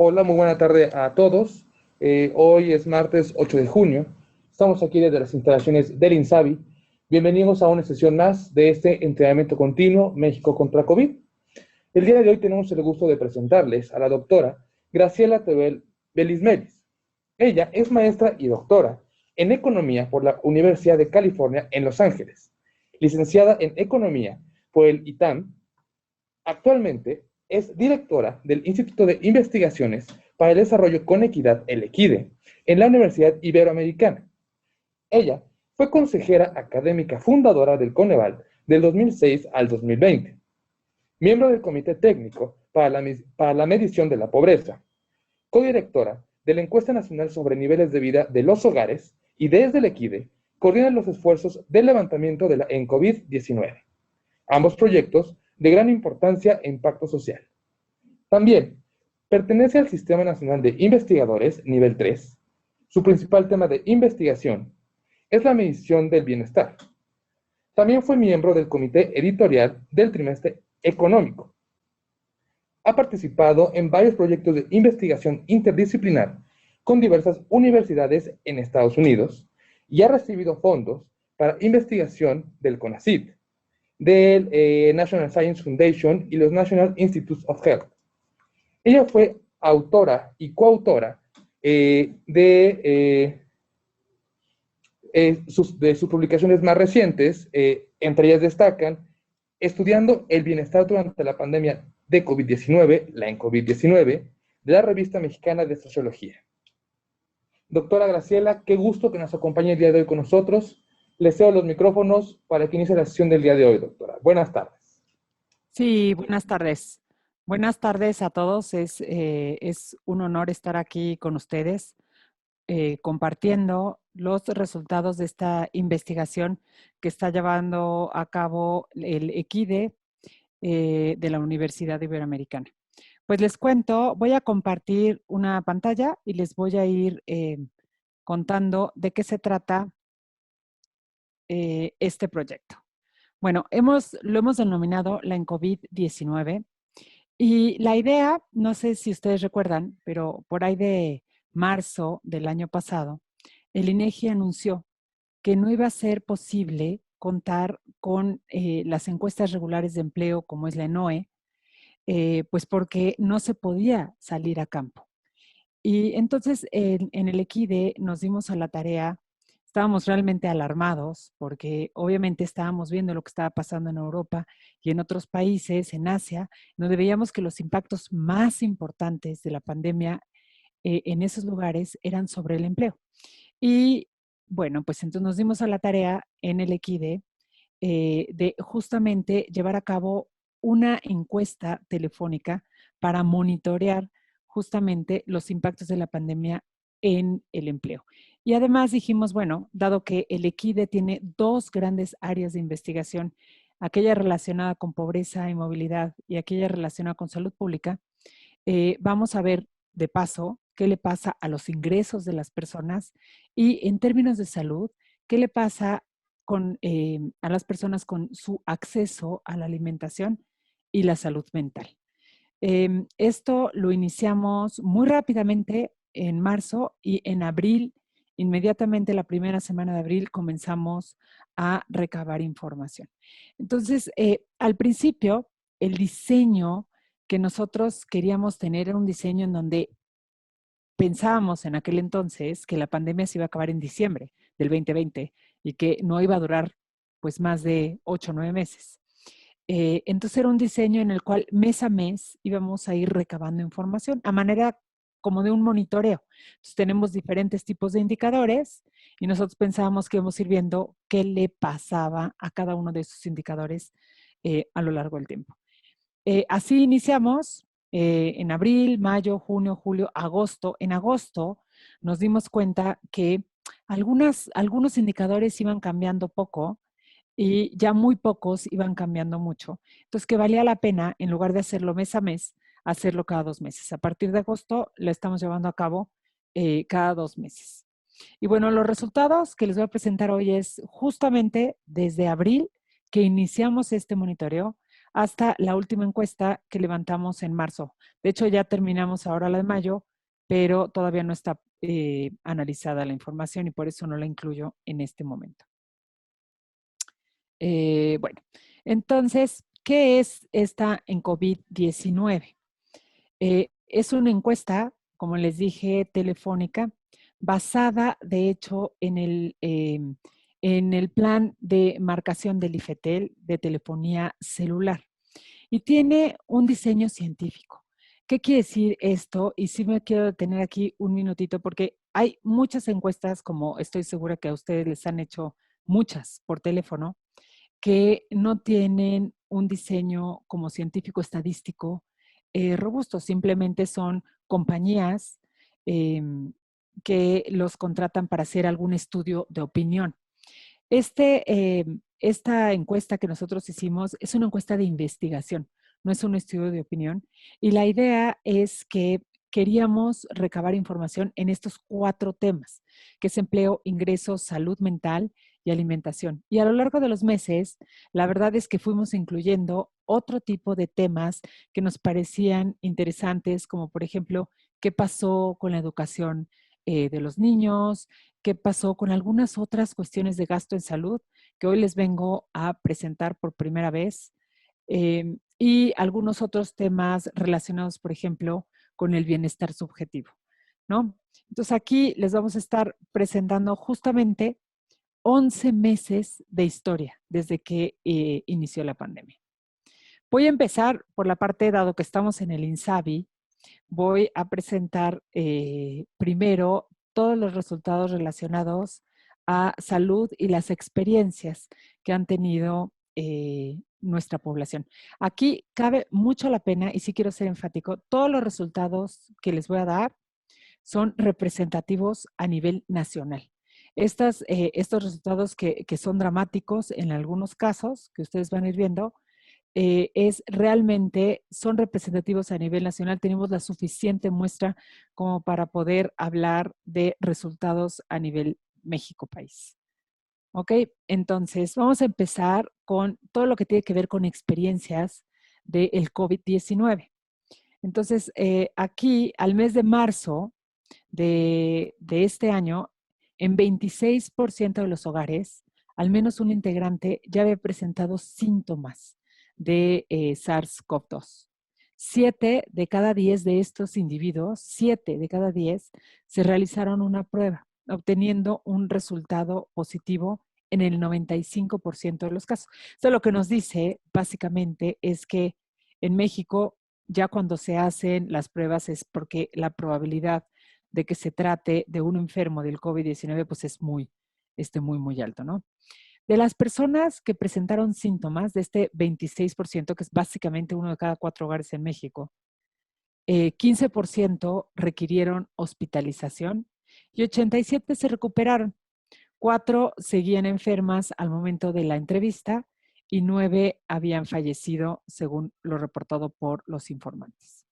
Hola, muy buena tarde a todos. Hoy es martes 8 de junio. Estamos aquí desde las instalaciones del INSABI. Bienvenidos a una sesión más de este entrenamiento continuo México contra COVID. El día de hoy tenemos el gusto de presentarles a la doctora Graciela Tevel Belismelis. Ella es maestra y doctora en Economía por la Universidad de California en Los Ángeles, licenciada en Economía por el ITAM. Actualmente es directora del Instituto de Investigaciones para el Desarrollo con Equidad, el EQUIDE, en la Universidad Iberoamericana. Ella fue consejera académica fundadora del Coneval del 2006 al 2020, miembro del Comité Técnico para la Medición de la Pobreza, codirectora de la Encuesta Nacional sobre Niveles de Vida de los Hogares y desde el EQUIDE coordina los esfuerzos del levantamiento en COVID-19. Ambos proyectos de gran importancia e impacto social. También pertenece al Sistema Nacional de Investigadores Nivel 3. Su principal tema de investigación es la medición del bienestar. También fue miembro del comité editorial del trimestre económico. Ha participado en varios proyectos de investigación interdisciplinar con diversas universidades en Estados Unidos y ha recibido fondos para investigación del CONACYT, del National Science Foundation y los National Institutes of Health. Ella fue autora y coautora de sus publicaciones más recientes, entre ellas destacan Estudiando el bienestar durante la pandemia de COVID-19, la ENCOVID-19, de la Revista Mexicana de Sociología. Doctora Graciela, qué gusto que nos acompañe el día de hoy con nosotros. Le cedo los micrófonos para que inicie la sesión del día de hoy, doctora. Buenas tardes. Sí, buenas tardes. Buenas tardes a todos. Es un honor estar aquí con ustedes compartiendo los resultados de esta investigación que está llevando a cabo el EQUIDE de la Universidad Iberoamericana. Pues les cuento, voy a compartir una pantalla y les voy a ir contando de qué se trata este proyecto. Bueno, lo hemos denominado la ENCOVID-19 y la idea, no sé si ustedes recuerdan, pero por ahí de marzo del año pasado, el INEGI anunció que no iba a ser posible contar con las encuestas regulares de empleo como es la ENOE, pues porque no se podía salir a campo. Y entonces en el EQUIDE nos dimos a la tarea. Estábamos realmente alarmados porque obviamente estábamos viendo lo que estaba pasando en Europa y en otros países, en Asia, donde veíamos que los impactos más importantes de la pandemia en esos lugares eran sobre el empleo. Y bueno, pues entonces nos dimos a la tarea en el EQUIDE de justamente llevar a cabo una encuesta telefónica para monitorear justamente los impactos de la pandemia en el empleo. Y además dijimos, bueno, dado que el EQUIDE tiene dos grandes áreas de investigación, aquella relacionada con pobreza y movilidad y aquella relacionada con salud pública, vamos a ver de paso qué le pasa a los ingresos de las personas y en términos de salud, qué le pasa a las personas con su acceso a la alimentación y la salud mental. Esto lo iniciamos muy rápidamente en marzo y en abril, inmediatamente la primera semana de abril, comenzamos a recabar información. Entonces, al principio, el diseño que nosotros queríamos tener era un diseño en donde pensábamos en aquel entonces que la pandemia se iba a acabar en diciembre del 2020 y que no iba a durar pues más de 8 o 9 meses. Entonces era un diseño en el cual mes a mes íbamos a ir recabando información a manera como de un monitoreo. Entonces tenemos diferentes tipos de indicadores y nosotros pensábamos que íbamos a ir viendo qué le pasaba a cada uno de esos indicadores a lo largo del tiempo. Así iniciamos en abril, mayo, junio, julio, agosto. En agosto nos dimos cuenta que algunos indicadores iban cambiando poco y ya muy pocos iban cambiando mucho. Entonces, que valía la pena, en lugar de hacerlo mes a mes, hacerlo cada 2 meses. A partir de agosto lo estamos llevando a cabo cada 2 meses. Y bueno, los resultados que les voy a presentar hoy es justamente desde abril que iniciamos este monitoreo hasta la última encuesta que levantamos en marzo. De hecho, ya terminamos ahora la de mayo, pero todavía no está analizada la información y por eso no la incluyo en este momento. Bueno, entonces, ¿qué es esta en COVID-19? Es una encuesta, como les dije, telefónica, basada, de hecho, en el plan de marcación del IFETEL de telefonía celular. Y tiene un diseño científico. ¿Qué quiere decir esto? Y sí me quiero detener aquí un minutito porque hay muchas encuestas, como estoy segura que a ustedes les han hecho muchas por teléfono, que no tienen un diseño como científico estadístico robusto, simplemente son compañías que los contratan para hacer algún estudio de opinión. Esta encuesta que nosotros hicimos es una encuesta de investigación, no es un estudio de opinión. Y la idea es que queríamos recabar información en estos 4 temas, que es empleo, ingresos, salud mental y alimentación. Y a lo largo de los meses, la verdad es que fuimos incluyendo otro tipo de temas que nos parecían interesantes, como por ejemplo, qué pasó con la educación de los niños, qué pasó con algunas otras cuestiones de gasto en salud que hoy les vengo a presentar por primera vez y algunos otros temas relacionados, por ejemplo, con el bienestar subjetivo, ¿no? Entonces aquí les vamos a estar presentando justamente 11 meses de historia desde que inició la pandemia. Voy a empezar por la parte, dado que estamos en el INSABI, voy a presentar primero todos los resultados relacionados a salud y las experiencias que han tenido nuestra población. Aquí cabe mucho la pena, y sí quiero ser enfático, todos los resultados que les voy a dar son representativos a nivel nacional. Estos resultados que son dramáticos en algunos casos, que ustedes van a ir viendo, son representativos a nivel nacional. Tenemos la suficiente muestra como para poder hablar de resultados a nivel México país. ¿Ok? Entonces, vamos a empezar con todo lo que tiene que ver con experiencias del COVID-19. Entonces, aquí al mes de marzo de este año, en 26% de los hogares, al menos un integrante ya había presentado síntomas de SARS-CoV-2. 7 de cada 10 de estos individuos, 7 de cada 10, se realizaron una prueba, obteniendo un resultado positivo en el 95% de los casos. Esto lo que nos dice básicamente es que en México, ya cuando se hacen las pruebas es porque la probabilidad de que se trate de un enfermo del COVID-19 pues es muy alto, ¿no? De las personas que presentaron síntomas, de este 26%, que es básicamente 1 de cada 4 hogares en México, 15% requirieron hospitalización y 87 se recuperaron. 4 seguían enfermas al momento de la entrevista y 9 habían fallecido, según lo reportado por los informantes.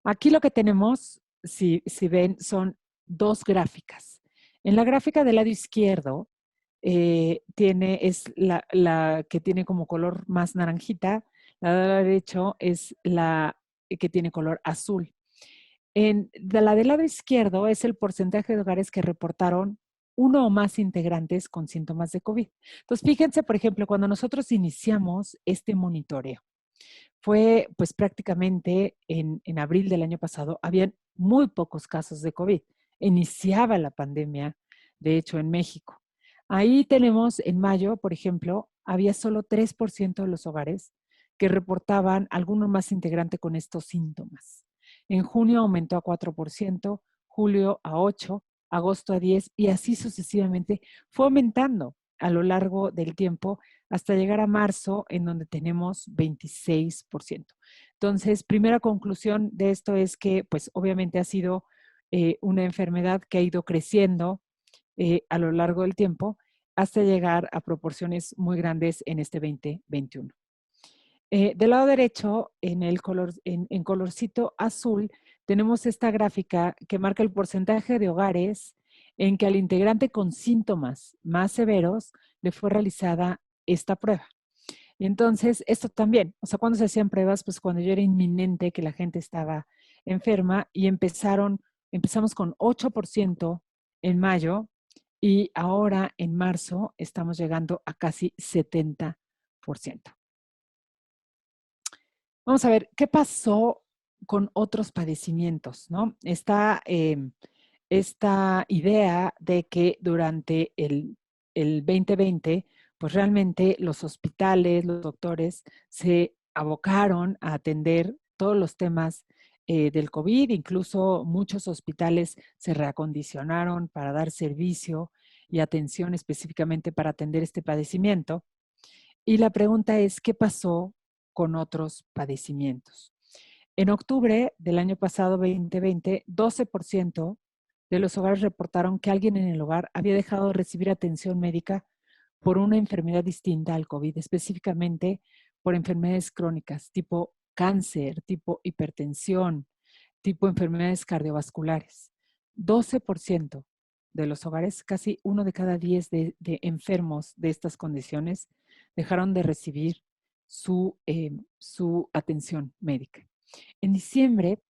Aquí lo que tenemos, si ven, son 2 gráficas. En la gráfica del lado izquierdo, es la que tiene como color más naranjita, la del lado derecho es la que tiene color azul. La del lado izquierdo es el porcentaje de hogares que reportaron 1 o más integrantes con síntomas de COVID. Entonces, fíjense, por ejemplo, cuando nosotros iniciamos este monitoreo, fue pues prácticamente en abril del año pasado, habían muy pocos casos de COVID. Iniciaba la pandemia, de hecho, en México. Ahí tenemos en mayo, por ejemplo, había solo 3% de los hogares que reportaban alguno más integrante con estos síntomas. En junio aumentó a 4%, julio a 8%, agosto a 10% y así sucesivamente fue aumentando a lo largo del tiempo hasta llegar a marzo en donde tenemos 26%. Entonces, primera conclusión de esto es que pues obviamente ha sido una enfermedad que ha ido creciendo a lo largo del tiempo hasta llegar a proporciones muy grandes en este 2021. Del lado derecho, en colorcito azul, tenemos esta gráfica que marca el porcentaje de hogares en que al integrante con síntomas más severos le fue realizada esta prueba. Y entonces, esto también, o sea, cuando se hacían pruebas, pues cuando ya era inminente que la gente estaba enferma y empezamos con 8% en mayo y ahora en marzo estamos llegando a casi 70%. Vamos a ver, ¿qué pasó con otros padecimientos, no? Esta idea de que durante el 2020, pues realmente los hospitales, los doctores se abocaron a atender todos los temas del COVID, incluso muchos hospitales se reacondicionaron para dar servicio y atención específicamente para atender este padecimiento. Y la pregunta es, ¿qué pasó con otros padecimientos? En octubre del año pasado, 2020, 12% de los hogares reportaron que alguien en el hogar había dejado de recibir atención médica por una enfermedad distinta al COVID, específicamente por enfermedades crónicas, tipo cáncer, tipo hipertensión, tipo enfermedades cardiovasculares. 12% de los hogares, casi 1 de cada 10 de enfermos de estas condiciones, dejaron de recibir su atención médica. En diciembre,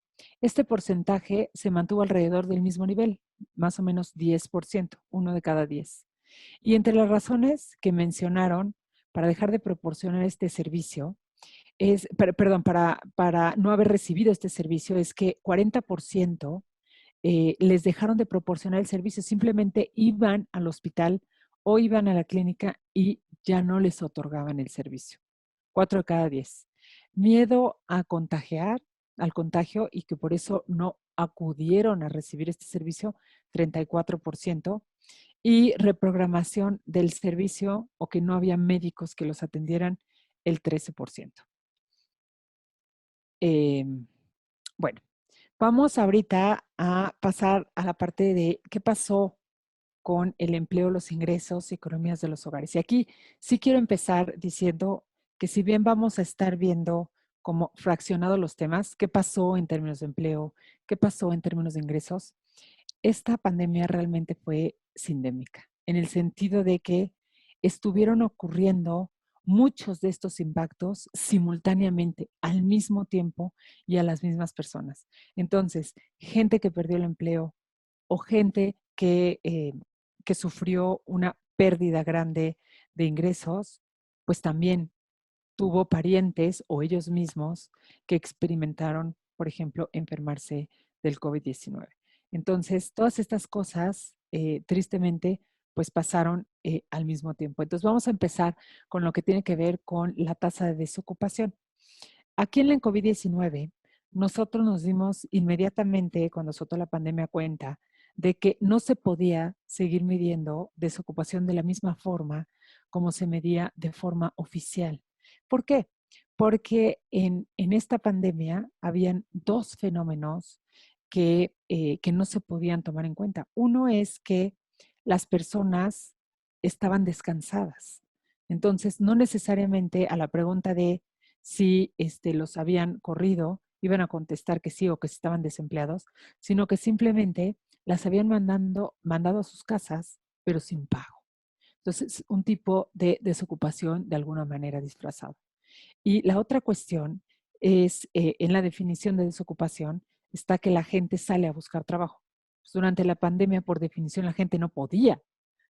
este porcentaje se mantuvo alrededor del mismo nivel, más o menos 10%, 1 de cada 10. Y entre las razones que mencionaron para dejar de proporcionar este servicio, para no haber recibido este servicio, es que 40% les dejaron de proporcionar el servicio, simplemente iban al hospital o iban a la clínica y ya no les otorgaban el servicio. 4 de cada 10. Miedo a contagiar, al contagio y que por eso no acudieron a recibir este servicio, 34%. Y reprogramación del servicio o que no había médicos que los atendieran, el 13%. Bueno, vamos ahorita a pasar a la parte de qué pasó con el empleo, los ingresos y economías de los hogares. Y aquí sí quiero empezar diciendo que si bien vamos a estar viendo como fraccionados los temas, qué pasó en términos de empleo, qué pasó en términos de ingresos, esta pandemia realmente fue sindémica, en el sentido de que estuvieron ocurriendo muchos de estos impactos simultáneamente, al mismo tiempo y a las mismas personas. Entonces, gente que perdió el empleo o gente que sufrió una pérdida grande de ingresos, pues también tuvo parientes o ellos mismos que experimentaron, por ejemplo, enfermarse del COVID-19. Entonces, todas estas cosas, tristemente, pues pasaron al mismo tiempo. Entonces, vamos a empezar con lo que tiene que ver con la tasa de desocupación. Aquí en la COVID-19, nosotros nos dimos inmediatamente, cuando soltó la pandemia, cuenta de que no se podía seguir midiendo desocupación de la misma forma como se medía de forma oficial. ¿Por qué? Porque en esta pandemia habían dos fenómenos que no se podían tomar en cuenta. Uno es que las personas estaban descansadas. Entonces, no necesariamente a la pregunta de si los habían corrido, iban a contestar que sí o que estaban desempleados, sino que simplemente las habían mandado a sus casas, pero sin pago. Entonces, un tipo de desocupación de alguna manera disfrazado. Y la otra cuestión es, en la definición de desocupación, está que la gente sale a buscar trabajo. Pues durante la pandemia, por definición, la gente no podía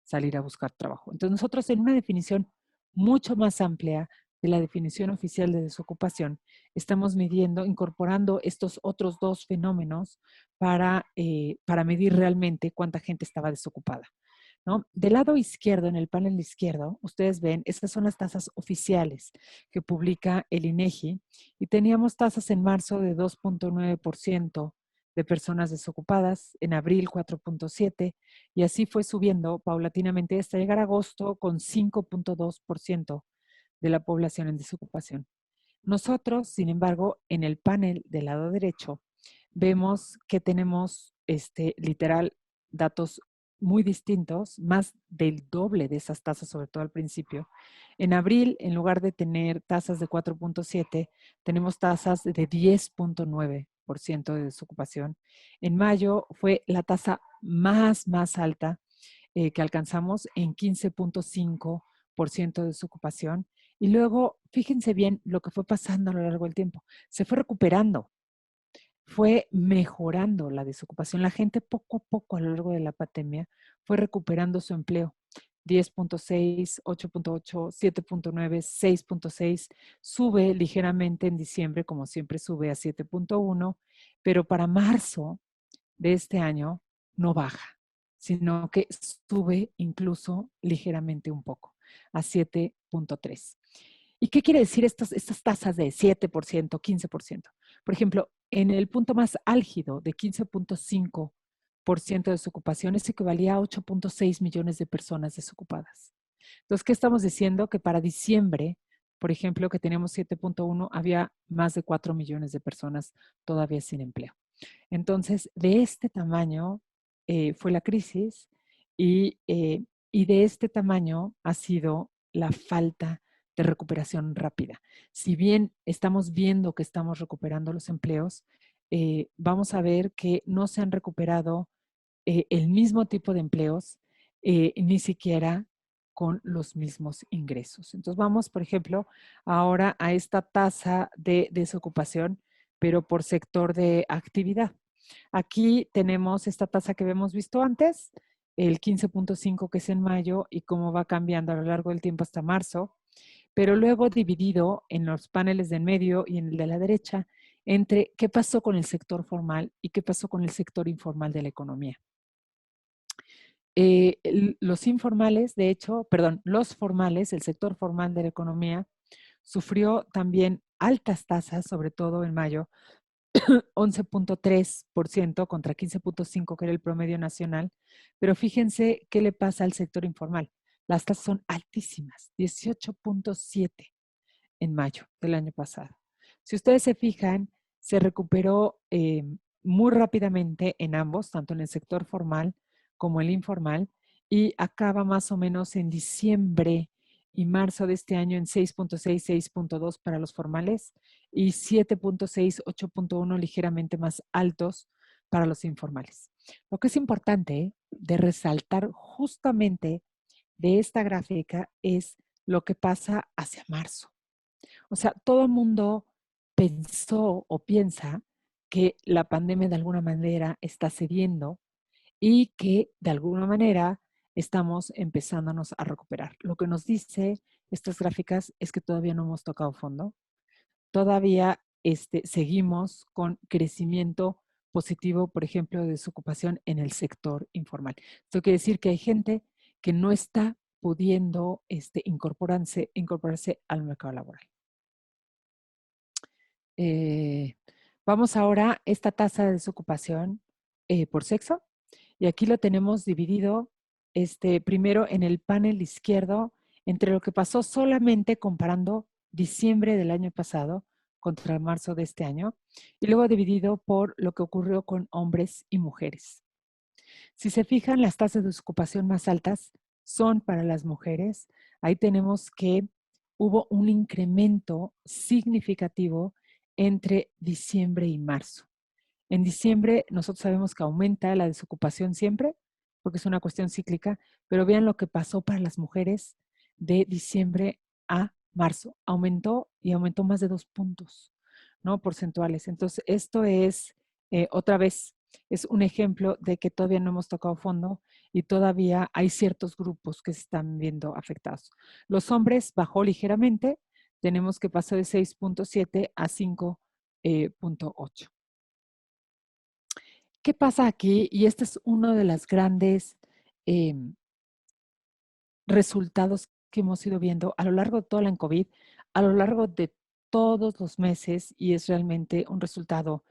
salir a buscar trabajo. Entonces, nosotros en una definición mucho más amplia de la definición oficial de desocupación, estamos midiendo, incorporando estos otros dos fenómenos para medir realmente cuánta gente estaba desocupada, ¿no? Del lado izquierdo, en el panel izquierdo, ustedes ven, estas son las tasas oficiales que publica el INEGI y teníamos tasas en marzo de 2.9% de personas desocupadas, en abril 4.7% y así fue subiendo paulatinamente hasta llegar a agosto con 5.2% de la población en desocupación. Nosotros, sin embargo, en el panel del lado derecho, vemos que tenemos literal datos muy distintos, más del doble de esas tasas, sobre todo al principio. En abril, en lugar de tener tasas de 4.7, tenemos tasas de 10.9% de desocupación. En mayo fue la tasa más alta que alcanzamos en 15.5% de desocupación Y luego, fíjense bien lo que fue pasando a lo largo del tiempo. Se fue recuperando, fue mejorando la desocupación. La gente poco a poco a lo largo de la pandemia fue recuperando su empleo. 10.6, 8.8, 7.9, 6.6, sube ligeramente en diciembre, como siempre sube a 7.1, pero para marzo de este año no baja, sino que sube incluso ligeramente un poco, a 7.3. ¿Y qué quiere decir estas tasas de 7%, 15%? Por ejemplo, en el punto más álgido de 15.5% de desocupación, eso equivalía a 8.6 millones de personas desocupadas. Entonces, ¿qué estamos diciendo? Que para diciembre, por ejemplo, que teníamos 7.1, había más de 4 millones de personas todavía sin empleo. Entonces, de este tamaño fue la crisis y de este tamaño ha sido la falta de recuperación rápida. Si bien estamos viendo que estamos recuperando los empleos, vamos a ver que no se han recuperado el mismo tipo de empleos, ni siquiera con los mismos ingresos. Entonces vamos, por ejemplo, ahora a esta tasa de desocupación, pero por sector de actividad. Aquí tenemos esta tasa que habíamos visto antes, el 15.5 que es en mayo y cómo va cambiando a lo largo del tiempo hasta marzo, pero luego dividido en los paneles de en medio y en el de la derecha entre qué pasó con el sector formal y qué pasó con el sector informal de la economía. Los informales, de hecho, perdón, los formales, el sector formal de la economía, sufrió también altas tasas, sobre todo en mayo, 11.3% contra 15.5% que era el promedio nacional, pero fíjense qué le pasa al sector informal. Las tasas son altísimas, 18.7% en mayo del año pasado. Si ustedes se fijan, se recuperó muy rápidamente en ambos, tanto en el sector formal como el informal, y acaba más o menos en diciembre y marzo de este año en 6.6, 6.2 para los formales y 7.6, 8.1 ligeramente más altos para los informales. Lo que es importante de resaltar justamente de esta gráfica es lo que pasa hacia marzo. O sea, todo el mundo pensó o piensa que la pandemia de alguna manera está cediendo y que de alguna manera estamos empezándonos a recuperar. Lo que nos dice estas gráficas es que todavía no hemos tocado fondo, todavía seguimos con crecimiento positivo, por ejemplo, de desocupación en el sector informal. Esto quiere decir que hay gente que no está pudiendo incorporarse al mercado laboral. Vamos ahora a esta tasa de desocupación por sexo. Y aquí lo tenemos dividido primero en el panel izquierdo entre lo que pasó solamente comparando diciembre del año pasado contra marzo de este año y luego dividido por lo que ocurrió con hombres y mujeres. Si se fijan, las tasas de desocupación más altas son para las mujeres. Ahí tenemos que hubo un incremento significativo entre diciembre y marzo. En diciembre nosotros sabemos que aumenta la desocupación siempre, porque es una cuestión cíclica, pero vean lo que pasó para las mujeres de diciembre a marzo. Aumentó y aumentó más de 2 puntos, ¿no? Porcentuales. Entonces, esto es, otra vez, es un ejemplo de que todavía no hemos tocado fondo y todavía hay ciertos grupos que se están viendo afectados. Los hombres bajó ligeramente, tenemos que pasar de 6.7 a 5.8. ¿Qué pasa aquí? Y este es uno de los grandes resultados que hemos ido viendo a lo largo de toda la COVID, a lo largo de todos los meses, y es realmente un resultado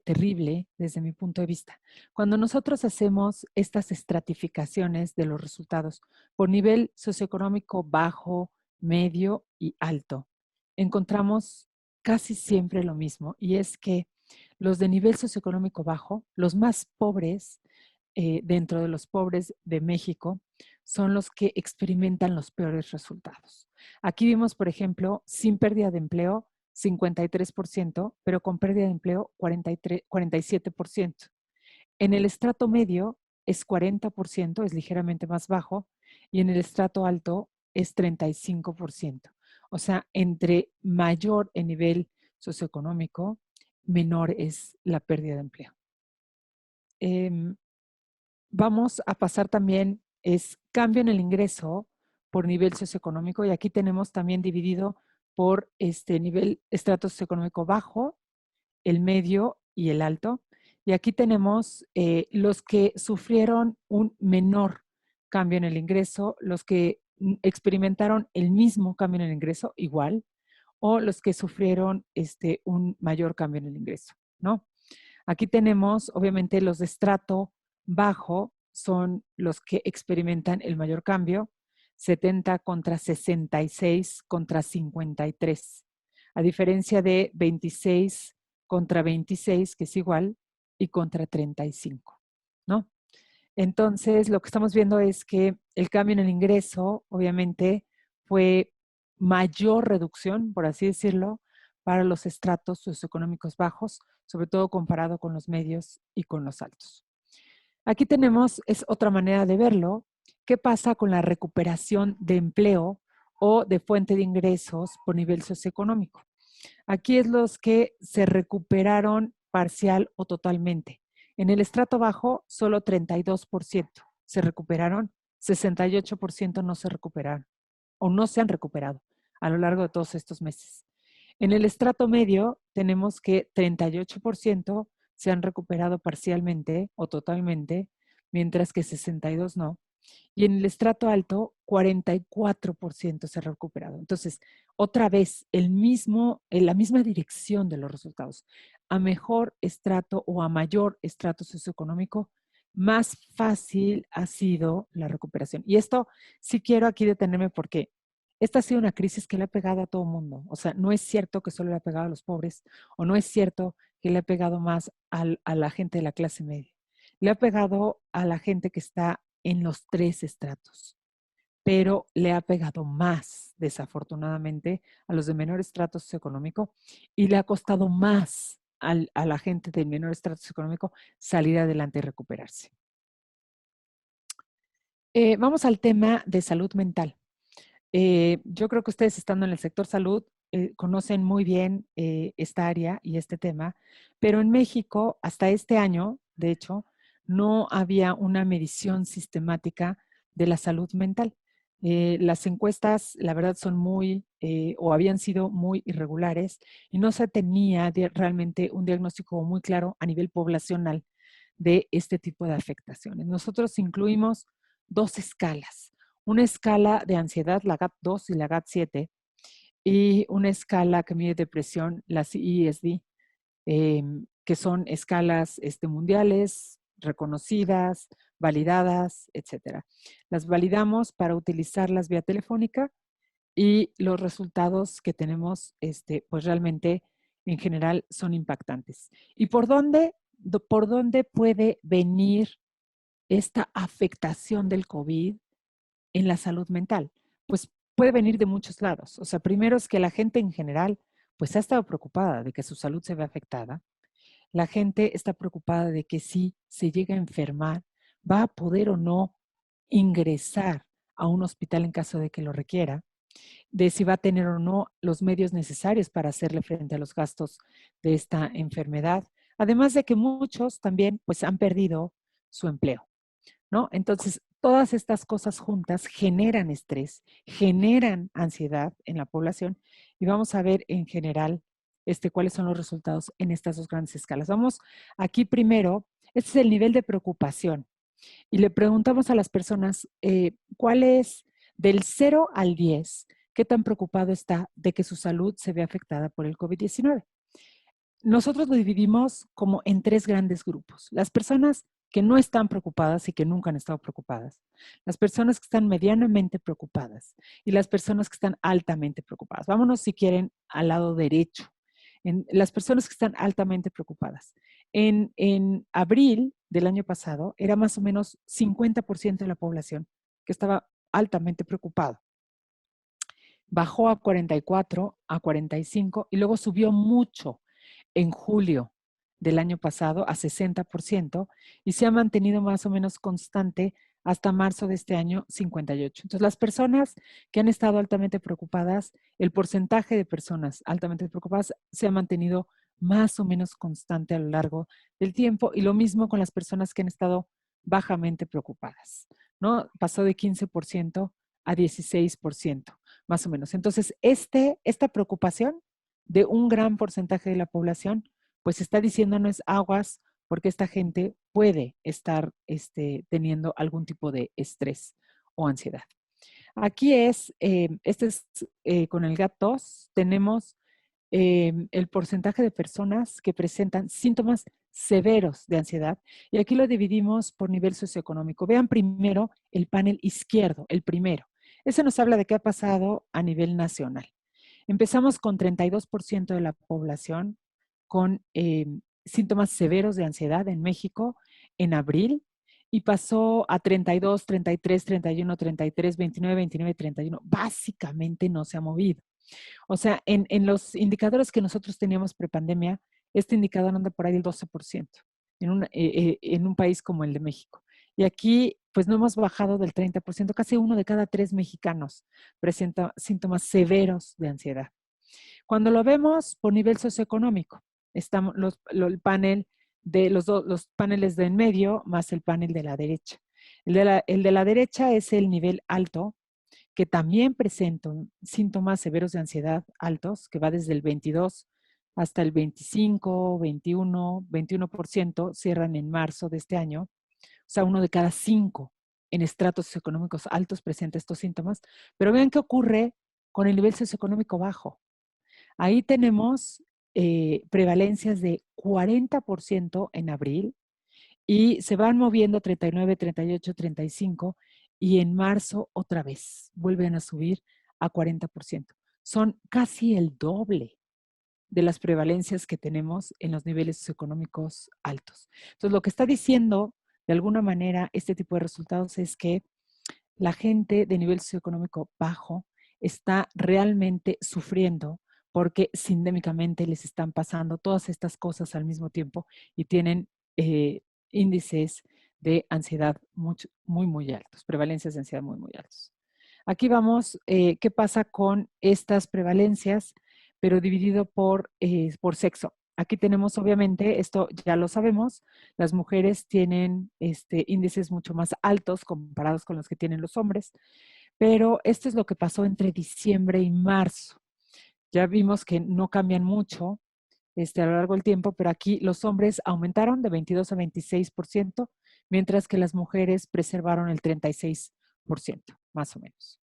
terrible desde mi punto de vista. Cuando nosotros hacemos estas estratificaciones de los resultados por nivel socioeconómico bajo, medio y alto, encontramos casi siempre lo mismo, y es que los de nivel socioeconómico bajo, los más pobres, dentro de los pobres de México, son los que experimentan los peores resultados. Aquí vimos, por ejemplo, sin pérdida de empleo, 53%, pero con pérdida de empleo, 47%. En el estrato medio es 40%, es ligeramente más bajo, y en el estrato alto es 35%. O sea, entre mayor el nivel socioeconómico, menor es la pérdida de empleo. Vamos a pasar también, es cambio en el ingreso por nivel socioeconómico, y aquí tenemos también dividido por nivel estrato socioeconómico bajo, el medio y el alto. Y aquí tenemos los que sufrieron un menor cambio en el ingreso, los que experimentaron el mismo cambio en el ingreso, igual, o los que sufrieron un mayor cambio en el ingreso, ¿no? Aquí tenemos, obviamente, los de estrato bajo son los que experimentan el mayor cambio, 70 contra 66 contra 53, a diferencia de 26 contra 26, que es igual, y contra 35, ¿no? Entonces, lo que estamos viendo es que el cambio en el ingreso, obviamente, fue mayor reducción, por así decirlo, para los estratos socioeconómicos bajos, sobre todo comparado con los medios y con los altos. Aquí tenemos, es otra manera de verlo, qué pasa con la recuperación de empleo o de fuente de ingresos por nivel socioeconómico. Aquí es los que se recuperaron parcial o totalmente. En el estrato bajo, solo 32% se recuperaron, 68% no se recuperaron o no se han recuperado a lo largo de todos estos meses. En el estrato medio tenemos que 38% se han recuperado parcialmente o totalmente, mientras que 62% no. Y en el estrato alto, 44% se ha recuperado. Entonces, otra vez, en la misma dirección de los resultados. A mejor estrato o a mayor estrato socioeconómico, más fácil ha sido la recuperación. Y esto sí quiero aquí detenerme porque esta ha sido una crisis que le ha pegado a todo el mundo. O sea, no es cierto que solo le ha pegado a los pobres, o no es cierto que le ha pegado más a la gente de la clase media. Le ha pegado a la gente que está en los 3 estratos, pero le ha pegado más, desafortunadamente, a los de menor estrato socioeconómico, y le ha costado más a la gente de menor estrato socioeconómico salir adelante y recuperarse. Vamos al tema de salud mental. Yo creo que ustedes, estando en el sector salud, conocen muy bien esta área y este tema, pero en México, hasta este año, de hecho, no había una medición sistemática de la salud mental. Las encuestas, la verdad, son o habían sido muy irregulares, y no se tenía realmente un diagnóstico muy claro a nivel poblacional de este tipo de afectaciones. Nosotros incluimos 2 escalas: una escala de ansiedad, la GAT-2 y la GAT-7, y una escala que mide depresión, la CISD, que son escalas mundiales, reconocidas, validadas, etcétera. Las validamos para utilizarlas vía telefónica, y los resultados que tenemos, pues realmente en general son impactantes. ¿Y por dónde puede venir esta afectación del COVID en la salud mental? Pues puede venir de muchos lados. O sea, primero es que la gente en general pues ha estado preocupada de que su salud se vea afectada. La gente está preocupada de que si se llega a enfermar, va a poder o no ingresar a un hospital en caso de que lo requiera, de si va a tener o no los medios necesarios para hacerle frente a los gastos de esta enfermedad. Además de que muchos también pues han perdido su empleo, ¿no? Entonces, todas estas cosas juntas generan estrés, generan ansiedad en la población, y vamos a ver en general cuáles son los resultados en estas 2 grandes escalas. Vamos aquí primero, este es el nivel de preocupación, y le preguntamos a las personas cuál es del 0 al 10, qué tan preocupado está de que su salud se vea afectada por el COVID-19. Nosotros lo dividimos como en 3 grandes grupos: las personas que no están preocupadas y que nunca han estado preocupadas, las personas que están medianamente preocupadas, y las personas que están altamente preocupadas. Vámonos, si quieren, al lado derecho, en las personas que están altamente preocupadas. En abril del año pasado era más o menos 50% de la población que estaba altamente preocupado. Bajó a 44, a 45, y luego subió mucho en julio del año pasado a 60%, y se ha mantenido más o menos constante hasta marzo de este año 58. Entonces, las personas que han estado altamente preocupadas, el porcentaje de personas altamente preocupadas se ha mantenido más o menos constante a lo largo del tiempo, y lo mismo con las personas que han estado bajamente preocupadas, ¿no? Pasó de 15% a 16%, más o menos. Entonces, esta preocupación de un gran porcentaje de la población, pues está diciéndonos aguas, porque esta gente puede estar teniendo algún tipo de estrés o ansiedad. Aquí con el GAT2, tenemos el porcentaje de personas que presentan síntomas severos de ansiedad, y aquí lo dividimos por nivel socioeconómico. Vean primero el panel izquierdo, el primero. Ese nos habla de qué ha pasado a nivel nacional. Empezamos con 32% de la población con síntomas severos de ansiedad en México en abril, y pasó a 32, 33, 31, 33, 29, 29, 31. Básicamente no se ha movido. O sea, en los indicadores que nosotros teníamos prepandemia, este indicador anda por ahí del 12% en un país como el de México. Y aquí, pues no hemos bajado del 30%, casi 1 de cada 3 mexicanos presenta síntomas severos de ansiedad. Cuando lo vemos por nivel socioeconómico, estamos el panel de los paneles de en medio más el panel de la derecha. El de la derecha es el nivel alto, que también presenta síntomas severos de ansiedad altos, que va desde el 22 hasta el 25, 21, 21%, cierran en marzo de este año. O sea, 1 de cada 5 en estratos socioeconómicos altos presenta estos síntomas. Pero vean qué ocurre con el nivel socioeconómico bajo. Ahí tenemos prevalencias de 40% en abril, y se van moviendo 39, 38, 35, y en marzo otra vez vuelven a subir a 40%. Son casi el doble de las prevalencias que tenemos en los niveles socioeconómicos altos. Entonces, lo que está diciendo de alguna manera este tipo de resultados es que la gente de nivel socioeconómico bajo está realmente sufriendo, porque sindémicamente les están pasando todas estas cosas al mismo tiempo, y tienen índices de ansiedad muy, muy altos, prevalencias de ansiedad muy, muy altos. Aquí vamos, qué pasa con estas prevalencias, pero dividido por sexo. Aquí tenemos, obviamente, esto ya lo sabemos, las mujeres tienen índices mucho más altos comparados con los que tienen los hombres, pero esto es lo que pasó entre diciembre y marzo. Ya vimos que no cambian mucho a lo largo del tiempo, pero aquí los hombres aumentaron de 22 a 26%, mientras que las mujeres preservaron el 36%, más o menos.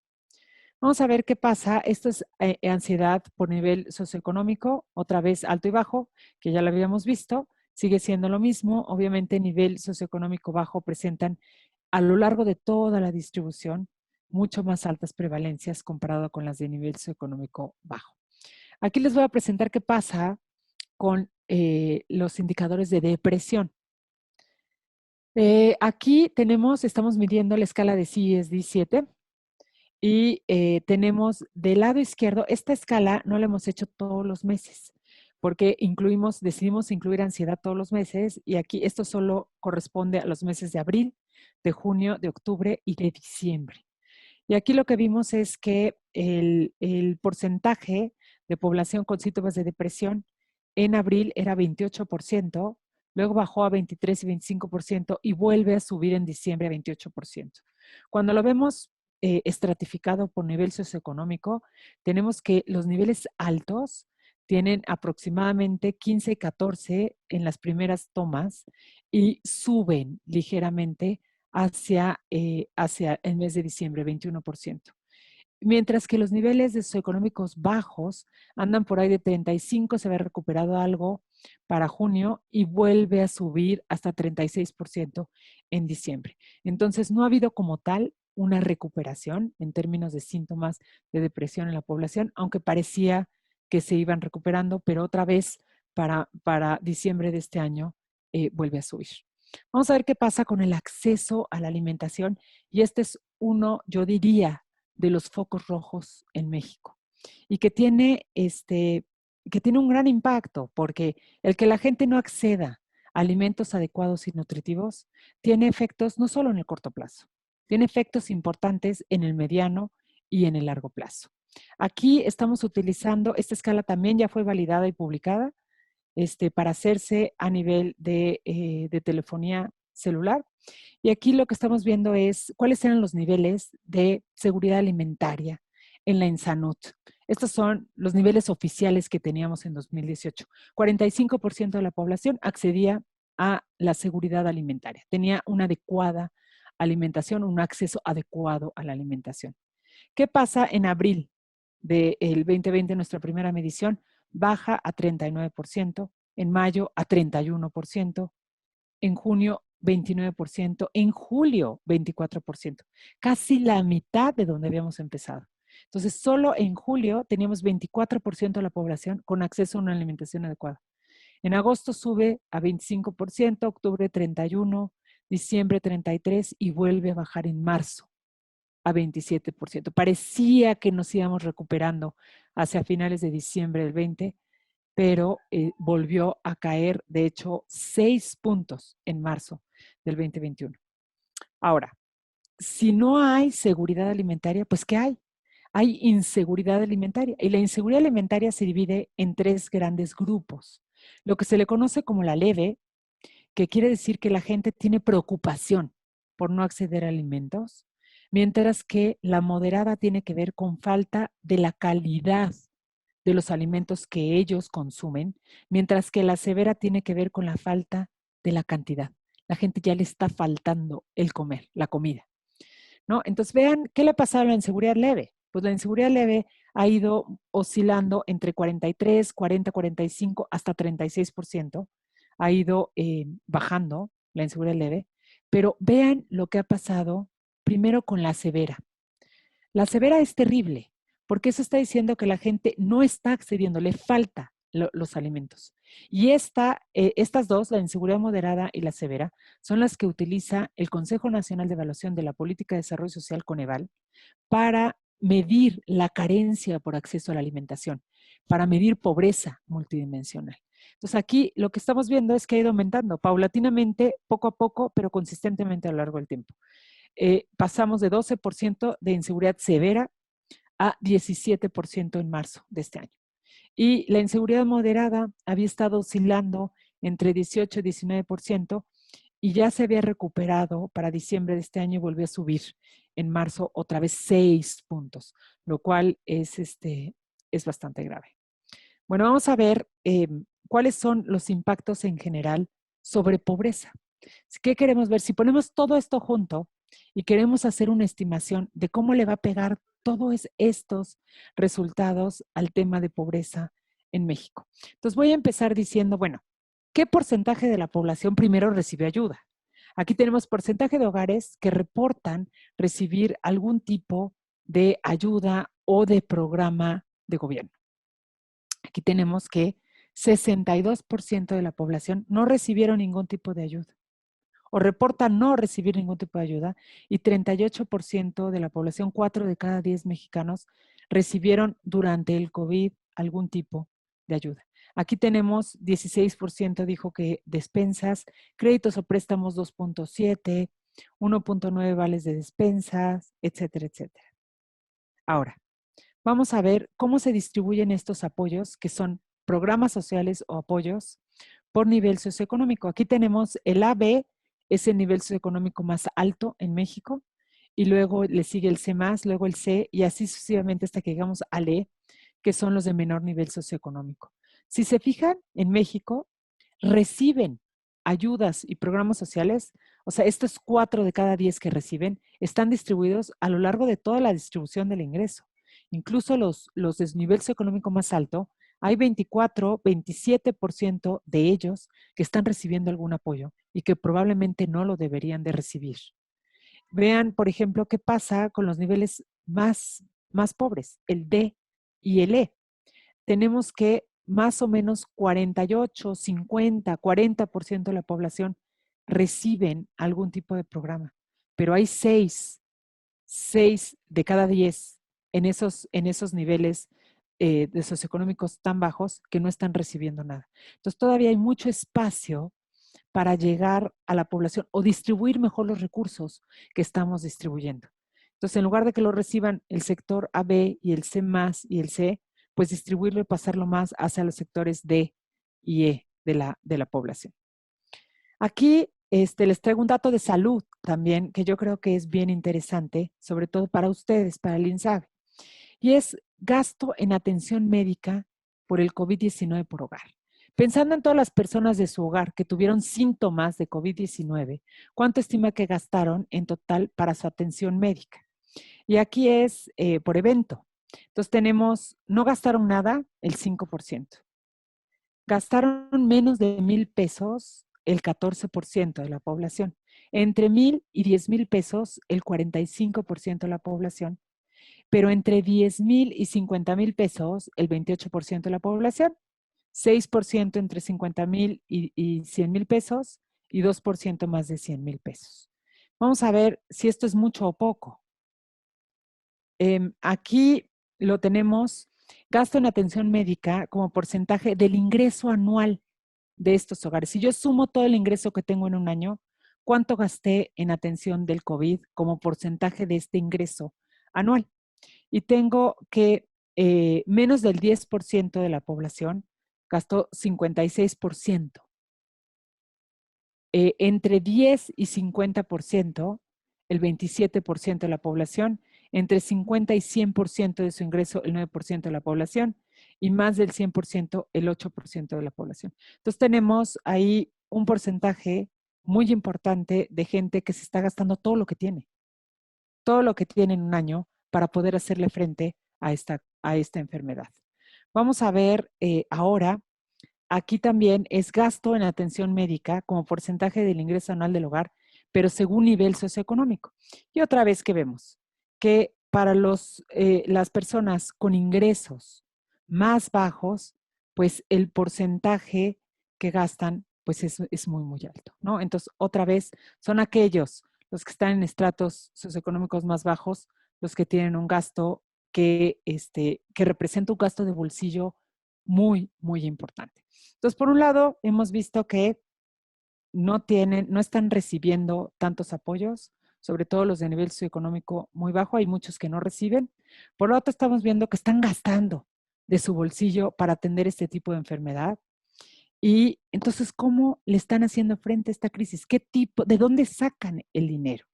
Vamos a ver qué pasa. Esto es ansiedad por nivel socioeconómico, otra vez alto y bajo, que ya lo habíamos visto. Sigue siendo lo mismo. Obviamente, nivel socioeconómico bajo presentan a lo largo de toda la distribución mucho más altas prevalencias comparado con las de nivel socioeconómico bajo. Aquí les voy a presentar qué pasa con los indicadores de depresión. Aquí estamos midiendo la escala de CIS-D7, y tenemos del lado izquierdo, esta escala no la hemos hecho todos los meses, porque decidimos incluir ansiedad todos los meses, y aquí esto solo corresponde a los meses de abril, de junio, de octubre y de diciembre. Y aquí lo que vimos es que el porcentaje de población con síntomas de depresión en abril era 28%, luego bajó a 23 y 25%, y vuelve a subir en diciembre a 28%. Cuando lo vemos estratificado por nivel socioeconómico, tenemos que los niveles altos tienen aproximadamente 15 y 14 en las primeras tomas, y suben ligeramente hacia el mes de diciembre, 21%. Mientras que los niveles de socioeconómicos bajos andan por ahí de 35, se ve recuperado algo para junio, y vuelve a subir hasta 36% en diciembre. Entonces, no ha habido como tal una recuperación en términos de síntomas de depresión en la población, aunque parecía que se iban recuperando, pero otra vez para diciembre de este año vuelve a subir. Vamos a ver qué pasa con el acceso a la alimentación, y este es uno, yo diría, de los focos rojos en México, y que tiene un gran impacto, porque el que la gente no acceda a alimentos adecuados y nutritivos tiene efectos no solo en el corto plazo, tiene efectos importantes en el mediano y en el largo plazo. Aquí estamos utilizando, esta escala también ya fue validada y publicada para hacerse a nivel de telefonía celular. Y aquí lo que estamos viendo es cuáles eran los niveles de seguridad alimentaria en la INSANUT. Estos son los niveles oficiales que teníamos en 2018. 45% de la población accedía a la seguridad alimentaria. Tenía una adecuada alimentación, un acceso adecuado a la alimentación. ¿Qué pasa en abril del 2020, nuestra primera medición? Baja a 39%, en mayo a 31%, en junio 29%, en julio 24%, casi la mitad de donde habíamos empezado. Entonces, solo en julio teníamos 24% de la población con acceso a una alimentación adecuada. En agosto sube a 25%, octubre 31%, diciembre 33% y vuelve a bajar en marzo a 27%. Parecía que nos íbamos recuperando hacia finales de diciembre del 20, pero volvió a caer, de hecho, 6 puntos en marzo del 2021. Ahora, si no hay seguridad alimentaria, pues ¿qué hay? Hay inseguridad alimentaria. Y la inseguridad alimentaria se divide en 3 grandes grupos. Lo que se le conoce como la leve, que quiere decir que la gente tiene preocupación por no acceder a alimentos, mientras que la moderada tiene que ver con falta de la calidad de los alimentos que ellos consumen, mientras que la severa tiene que ver con la falta de la cantidad. La gente ya le está faltando el comer, la comida, ¿no? Entonces vean, ¿qué le ha pasado a la inseguridad leve? Pues la inseguridad leve ha ido oscilando entre 43, 40, 45 hasta 36%. Ha ido bajando la inseguridad leve, pero vean lo que ha pasado primero con la severa. La severa es terrible, porque eso está diciendo que la gente no está accediendo, le falta los alimentos. Y estas dos, la inseguridad moderada y la severa, son las que utiliza el Consejo Nacional de Evaluación de la Política de Desarrollo Social, Coneval, para medir la carencia por acceso a la alimentación, para medir pobreza multidimensional. Entonces aquí lo que estamos viendo es que ha ido aumentando paulatinamente, poco a poco, pero consistentemente a lo largo del tiempo. Pasamos de 12% de inseguridad severa a 17% en marzo de este año. Y la inseguridad moderada había estado oscilando entre 18 y 19% y ya se había recuperado para diciembre de este año y volvió a subir en marzo otra vez 6 puntos, lo cual es bastante grave. Bueno, vamos a ver cuáles son los impactos en general sobre pobreza. ¿Qué queremos ver? Si ponemos todo esto junto y queremos hacer una estimación de cómo le va a pegar todos estos resultados al tema de pobreza en México. Entonces voy a empezar diciendo, bueno, ¿qué porcentaje de la población primero recibe ayuda? Aquí tenemos porcentaje de hogares que reportan recibir algún tipo de ayuda o de programa de gobierno. Aquí tenemos que 62% de la población no recibieron ningún tipo de ayuda o reportan no recibir ningún tipo de ayuda y 38% de la población, 4 de cada 10 mexicanos, recibieron durante el COVID algún tipo de ayuda. Aquí tenemos 16% dijo que despensas, créditos o préstamos 2.7, 1.9 vales de despensas, etcétera, etcétera. Ahora, vamos a ver cómo se distribuyen estos apoyos, que son programas sociales o apoyos por nivel socioeconómico. Aquí tenemos el AB, es el nivel socioeconómico más alto en México, y luego le sigue el C+, luego el C, y así sucesivamente hasta que llegamos al E, que son los de menor nivel socioeconómico. Si se fijan, en México reciben ayudas y programas sociales, o sea, estos 4 de cada 10 que reciben están distribuidos a lo largo de toda la distribución del ingreso. Incluso los de nivel socioeconómico más alto, hay 24, 27% de ellos que están recibiendo algún apoyo y que probablemente no lo deberían de recibir. Vean, por ejemplo, qué pasa con los niveles más pobres, el D y el E. Tenemos que más o menos 48, 50, 40% de la población reciben algún tipo de programa, pero hay 6 de cada 10 en esos niveles de socioeconómicos tan bajos que no están recibiendo nada. Entonces todavía hay mucho espacio para llegar a la población o distribuir mejor los recursos que estamos distribuyendo. Entonces, en lugar de que lo reciban el sector AB y el C más y el C, pues distribuirlo y pasarlo más hacia los sectores D y E de la población. Aquí les traigo un dato de salud también que yo creo que es bien interesante, sobre todo para ustedes, para el INSABI, y es gasto en atención médica por el COVID-19 por hogar. Pensando en todas las personas de su hogar que tuvieron síntomas de COVID-19, ¿cuánto estima que gastaron en total para su atención médica? Y aquí es por evento. Entonces tenemos, no gastaron nada, el 5%. Gastaron menos de 1,000 pesos el 14% de la población. Entre 1,000 y 10,000 pesos, el 45% de la población. Pero entre 10,000 y 50,000 pesos, el 28% de la población. 6% entre 50,000 y 100,000 pesos y 2% más de 100,000 pesos. Vamos a ver si esto es mucho o poco. Aquí lo tenemos, gasto en atención médica como porcentaje del ingreso anual de estos hogares. Si yo sumo todo el ingreso que tengo en un año, ¿cuánto gasté en atención del COVID como porcentaje de este ingreso anual? Y tengo que menos del 10% de la población gastó 56%. Entre 10 y 50%, el 27% de la población, entre 50 y 100% de su ingreso, el 9% de la población, y más del 100%, el 8% de la población. Entonces tenemos ahí un porcentaje muy importante de gente que se está gastando todo lo que tiene en un año para poder hacerle frente a esta enfermedad. Vamos a ver ahora. Aquí también es gasto en atención médica como porcentaje del ingreso anual del hogar, pero según nivel socioeconómico. Y otra vez que vemos que para las personas con ingresos más bajos, pues el porcentaje que gastan pues es muy, muy alto, ¿no? Entonces, otra vez, son aquellos, los que están en estratos socioeconómicos más bajos, los que tienen un gasto que representa un gasto de bolsillo muy, muy importante. Entonces, por un lado, hemos visto que no están recibiendo tantos apoyos, sobre todo los de nivel socioeconómico muy bajo, hay muchos que no reciben. Por lo otro, estamos viendo que están gastando de su bolsillo para atender este tipo de enfermedad. Y entonces, ¿cómo le están haciendo frente a esta crisis? ¿De dónde sacan el dinero?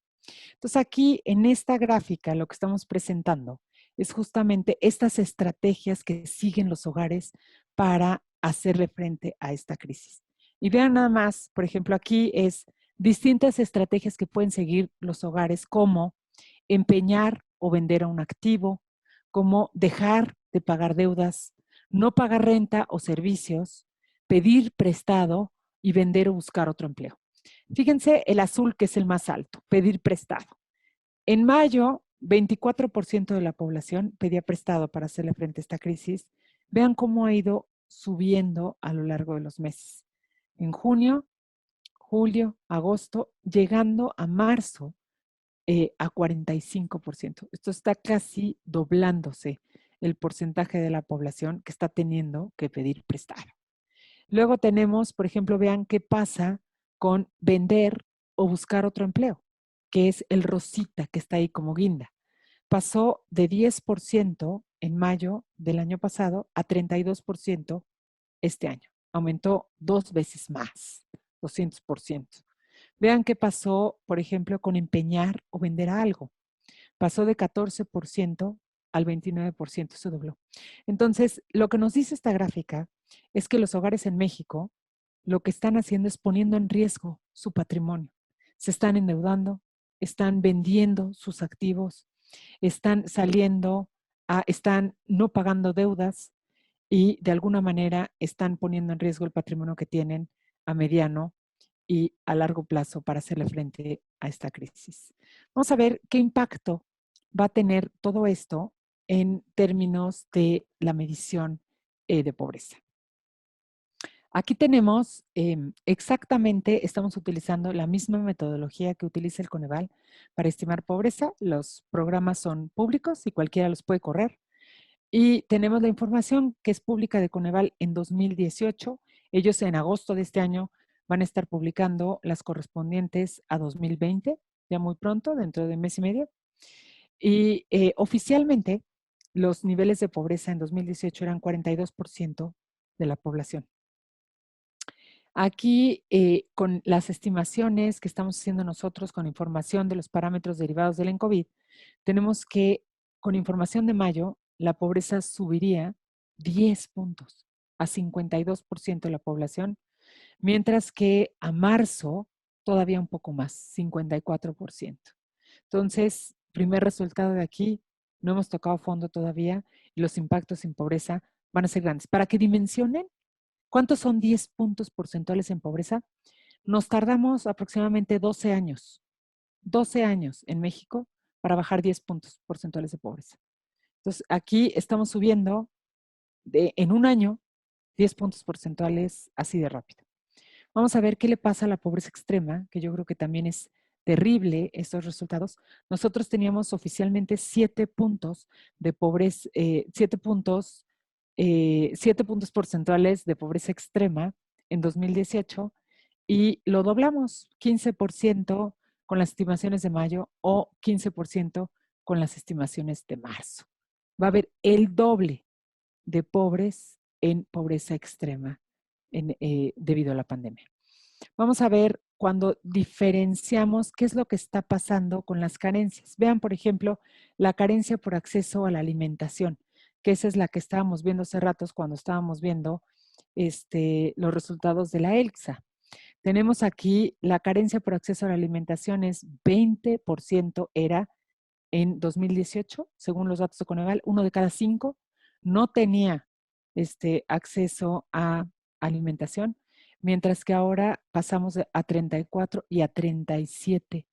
Entonces, aquí en esta gráfica lo que estamos presentando es justamente estas estrategias que siguen los hogares para hacerle frente a esta crisis. Y vean nada más, por ejemplo, aquí es distintas estrategias que pueden seguir los hogares, como empeñar o vender a un activo, como dejar de pagar deudas, no pagar renta o servicios, pedir prestado y vender o buscar otro empleo. Fíjense el azul, que es el más alto, pedir prestado. En mayo, 24% de la población pedía prestado para hacerle frente a esta crisis. Vean cómo ha ido subiendo a lo largo de los meses. En junio, julio, agosto, llegando a marzo a 45%. Esto está casi doblándose el porcentaje de la población que está teniendo que pedir prestado. Luego tenemos, por ejemplo, vean qué pasa con vender o buscar otro empleo, que es el rosita que está ahí como guinda. Pasó de 10% en mayo del año pasado a 32% este año. Aumentó 2 veces más, 200%. Vean qué pasó, por ejemplo, con empeñar o vender algo. Pasó de 14% al 29%, se dobló. Entonces, lo que nos dice esta gráfica es que los hogares en México lo que están haciendo es poniendo en riesgo su patrimonio. Se están endeudando, están vendiendo sus activos, están están no pagando deudas y de alguna manera están poniendo en riesgo el patrimonio que tienen a mediano y a largo plazo para hacerle frente a esta crisis. Vamos a ver qué impacto va a tener todo esto en términos de la medición de pobreza. Aquí tenemos exactamente, estamos utilizando la misma metodología que utiliza el Coneval para estimar pobreza. Los programas son públicos y cualquiera los puede correr. Y tenemos la información que es pública de Coneval en 2018. Ellos en agosto de este año van a estar publicando las correspondientes a 2020, ya muy pronto, dentro de mes y medio. Y oficialmente, los niveles de pobreza en 2018 eran 42% de la población. Aquí, con las estimaciones que estamos haciendo nosotros con información de los parámetros derivados del ENCOVID, tenemos que, con información de mayo, la pobreza subiría 10 puntos a 52% de la población, mientras que a marzo todavía un poco más, 54%. Entonces, primer resultado de aquí, no hemos tocado fondo todavía y los impactos en pobreza van a ser grandes. Para que dimensionen cuántos son 10 puntos porcentuales en pobreza, nos tardamos aproximadamente 12 años en México para bajar 10 puntos porcentuales de pobreza. Entonces, aquí estamos subiendo en un año 10 puntos porcentuales así de rápido. Vamos a ver qué le pasa a la pobreza extrema, que yo creo que también es terrible estos resultados. Nosotros teníamos oficialmente 7 puntos de pobreza, 7 puntos porcentuales de pobreza extrema en 2018 y lo doblamos, 15% con las estimaciones de mayo o 15% con las estimaciones de marzo. Va a haber el doble de pobres en pobreza extrema debido a la pandemia. Vamos a ver cuando diferenciamos qué es lo que está pasando con las carencias. Vean, por ejemplo, la carencia por acceso a la alimentación, que esa es la que estábamos viendo hace ratos cuando estábamos viendo los resultados de la ELCSA. Tenemos aquí la carencia por acceso a la alimentación es 20% era en 2018, según los datos de Coneval, 1 de cada 5 no tenía acceso a alimentación, mientras que ahora pasamos a 34 y a 37%.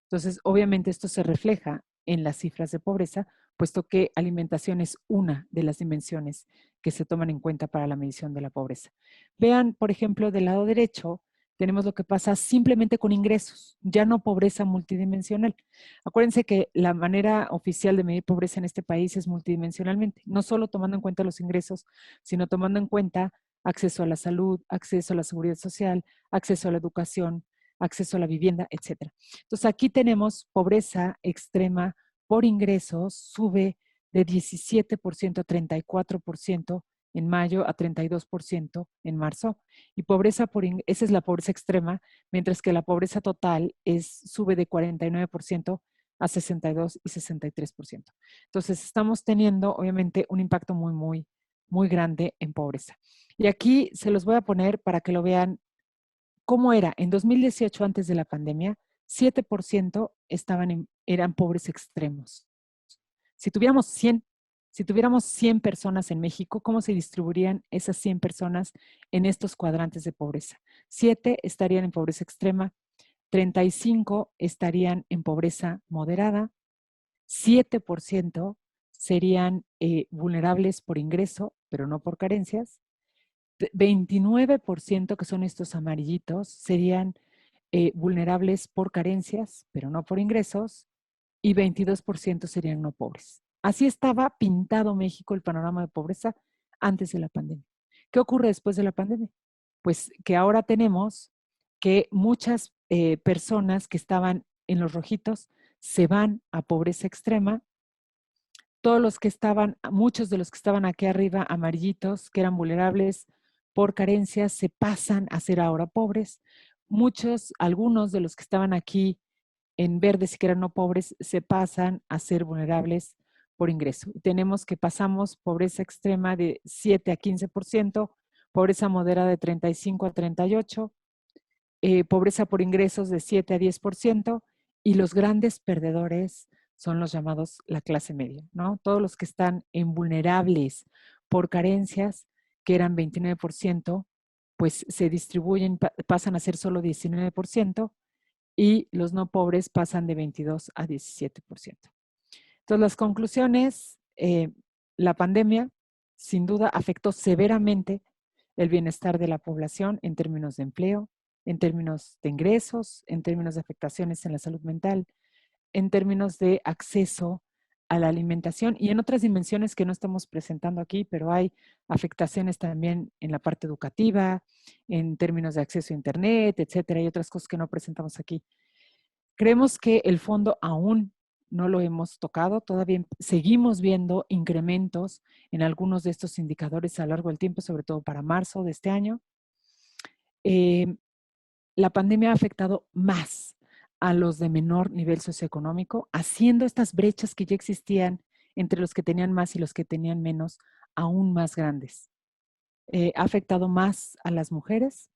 Entonces, obviamente esto se refleja en las cifras de pobreza, puesto que alimentación es una de las dimensiones que se toman en cuenta para la medición de la pobreza. Vean, por ejemplo, del lado derecho, tenemos lo que pasa simplemente con ingresos, ya no pobreza multidimensional. Acuérdense que la manera oficial de medir pobreza en este país es multidimensionalmente, no solo tomando en cuenta los ingresos, sino tomando en cuenta acceso a la salud, acceso a la seguridad social, acceso a la educación, acceso a la vivienda, etc. Entonces aquí tenemos pobreza extrema por ingresos, sube de 17% a 34% en mayo, a 32% en marzo, y pobreza esa es la pobreza extrema, mientras que la pobreza total sube de 49% a 62 y 63%. Entonces estamos teniendo obviamente un impacto muy grande en pobreza. Y aquí se los voy a poner para que lo vean cómo era. En 2018, antes de la pandemia, 7% eran pobres extremos. Si tuviéramos 100 personas en México, ¿cómo se distribuirían esas 100 personas en estos cuadrantes de pobreza? 7 estarían en pobreza extrema, 35 estarían en pobreza moderada, 7% serían vulnerables por ingreso, pero no por carencias, 29%, que son estos amarillitos, serían vulnerables por carencias, pero no por ingresos, y 22% serían no pobres. Así estaba pintado México, el panorama de pobreza antes de la pandemia. ¿Qué ocurre después de la pandemia? Pues que ahora tenemos que muchas personas que estaban en los rojitos se van a pobreza extrema. Muchos de los que estaban aquí arriba, amarillitos, que eran vulnerables por carencias, se pasan a ser ahora pobres. Algunos de los que estaban aquí en verdes y que eran no pobres, se pasan a ser vulnerables por ingreso. Tenemos que pasamos pobreza extrema de 7 a 15%, pobreza moderada de 35 a 38%, pobreza por ingresos de 7 a 10%, y los grandes perdedores son los llamados la clase media, ¿no? Todos los que están en vulnerables por carencias, que eran 29%, pues se distribuyen, pasan a ser solo 19%, y los no pobres pasan de 22 a 17%. Entonces, las conclusiones, la pandemia sin duda afectó severamente el bienestar de la población en términos de empleo, en términos de ingresos, en términos de afectaciones en la salud mental, en términos de acceso a la alimentación y en otras dimensiones que no estamos presentando aquí, pero hay afectaciones también en la parte educativa, en términos de acceso a Internet, etcétera, y otras cosas que no presentamos aquí. Creemos que el fondo aún no lo hemos tocado, todavía seguimos viendo incrementos en algunos de estos indicadores a lo largo del tiempo, sobre todo para marzo de este año. La pandemia ha afectado más a los de menor nivel socioeconómico, haciendo estas brechas que ya existían entre los que tenían más y los que tenían menos aún más grandes. Ha afectado más a las mujeres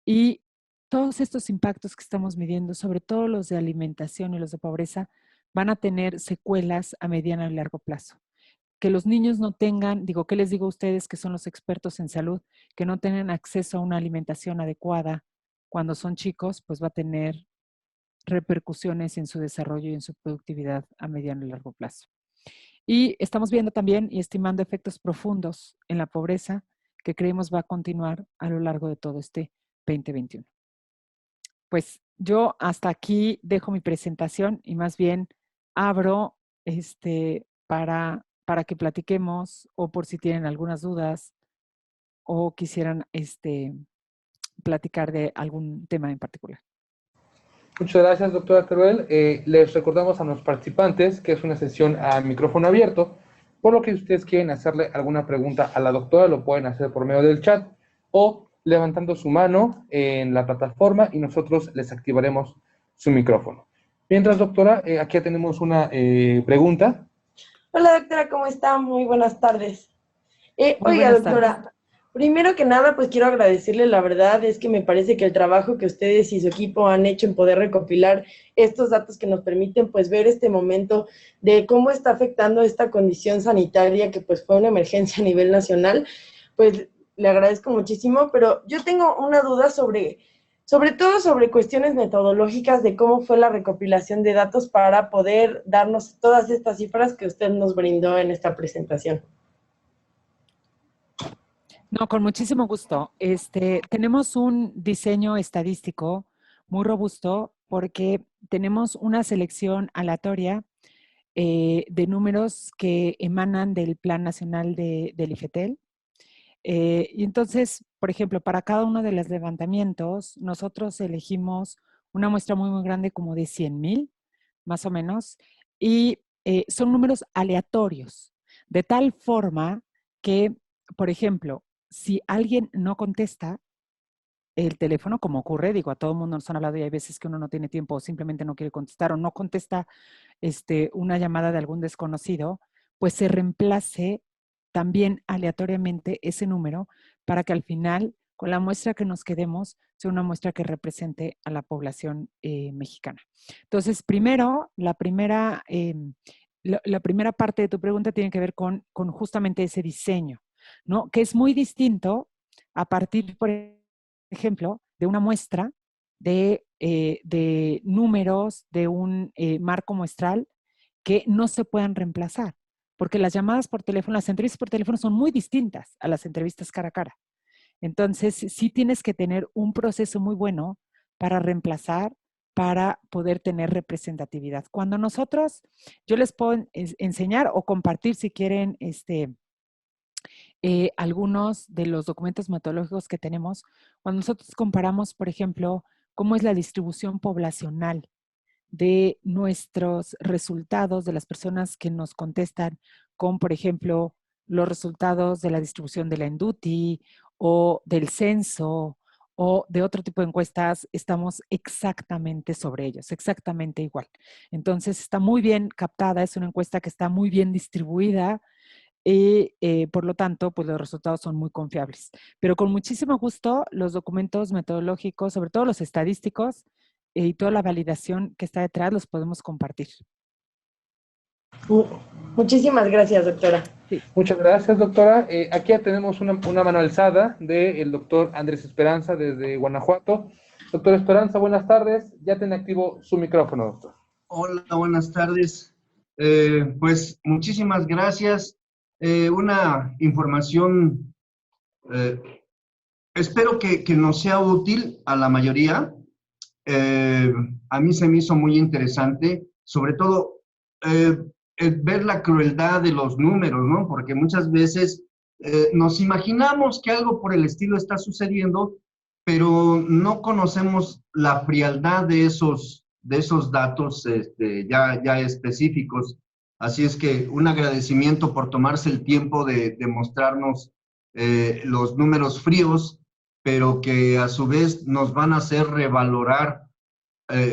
y todos estos impactos que estamos midiendo, sobre todo los de alimentación y los de pobreza, van a tener secuelas a mediano y largo plazo. Que los niños no tengan, digo, ¿qué les digo a ustedes que son los expertos en salud? Que no tengan acceso a una alimentación adecuada cuando son chicos, pues va a tener repercusiones en su desarrollo y en su productividad a mediano y largo plazo. Y estamos viendo también y estimando efectos profundos en la pobreza que creemos va a continuar a lo largo de todo este 2021. Pues yo hasta aquí dejo mi presentación y más bien abro para que platiquemos o por si tienen algunas dudas o quisieran platicar de algún tema en particular. Muchas gracias, doctora Teruel. Les recordamos a los participantes que es una sesión a micrófono abierto, por lo que si ustedes quieren hacerle alguna pregunta a la doctora, lo pueden hacer por medio del chat o levantando su mano en la plataforma y nosotros les activaremos su micrófono. Mientras, doctora, aquí ya tenemos una pregunta. Hola doctora, ¿cómo está? Muy buenas tardes. Muy Oiga buenas doctora, tardes. primero que nada pues quiero agradecerle, la verdad es que me parece que el trabajo que ustedes y su equipo han hecho en poder recopilar estos datos que nos permiten pues ver este momento de cómo está afectando esta condición sanitaria que pues fue una emergencia a nivel nacional, pues le agradezco muchísimo, pero yo tengo una duda sobre todo sobre cuestiones metodológicas de cómo fue la recopilación de datos para poder darnos todas estas cifras que usted nos brindó en esta presentación. No, con muchísimo gusto. Tenemos un diseño estadístico muy robusto porque tenemos una selección aleatoria de números que emanan del Plan Nacional del IFETEL. Y entonces, por ejemplo, para cada uno de los levantamientos, nosotros elegimos una muestra muy, muy grande, como de 100,000, más o menos, y son números aleatorios, de tal forma que, por ejemplo, si alguien no contesta el teléfono, como ocurre, digo, a todo el mundo nos han hablado y hay veces que uno no tiene tiempo o simplemente no quiere contestar o no contesta una llamada de algún desconocido, pues se reemplace también aleatoriamente ese número para que al final, con la muestra que nos quedemos, sea una muestra que represente a la población mexicana. Entonces, primero, la primera parte de tu pregunta tiene que ver con justamente ese diseño, ¿no? Que es muy distinto a partir, por ejemplo, de una muestra de números de un marco muestral que no se puedan reemplazar, porque las llamadas por teléfono, las entrevistas por teléfono son muy distintas a las entrevistas cara a cara. Entonces, sí tienes que tener un proceso muy bueno para reemplazar, para poder tener representatividad. Cuando nosotros, yo les puedo enseñar o compartir si quieren algunos de los documentos metodológicos que tenemos, cuando nosotros comparamos, por ejemplo, cómo es la distribución poblacional de nuestros resultados, de las personas que nos contestan con, por ejemplo, los resultados de la distribución de la Enduti o del censo o de otro tipo de encuestas, estamos exactamente sobre ellos, exactamente igual. Entonces, está muy bien captada, es una encuesta que está muy bien distribuida y por lo tanto, pues los resultados son muy confiables. Pero con muchísimo gusto, los documentos metodológicos, sobre todo los estadísticos y toda la validación que está detrás, los podemos compartir. Muchísimas gracias, doctora. Sí. Muchas gracias, doctora. Aquí ya tenemos una mano alzada del doctor Andrés Esperanza desde Guanajuato. Doctor Esperanza, buenas tardes. Ya tiene activo su micrófono, doctor. Hola, buenas tardes. Pues muchísimas gracias. Una información, espero que nos sea útil a la mayoría. A mí se me hizo muy interesante, sobre todo ver la crueldad de los números, ¿no? Porque muchas veces nos imaginamos que algo por el estilo está sucediendo, pero no conocemos la frialdad de esos datos ya específicos. Así es que un agradecimiento por tomarse el tiempo de mostrarnos los números fríos, pero que a su vez nos van a hacer revalorar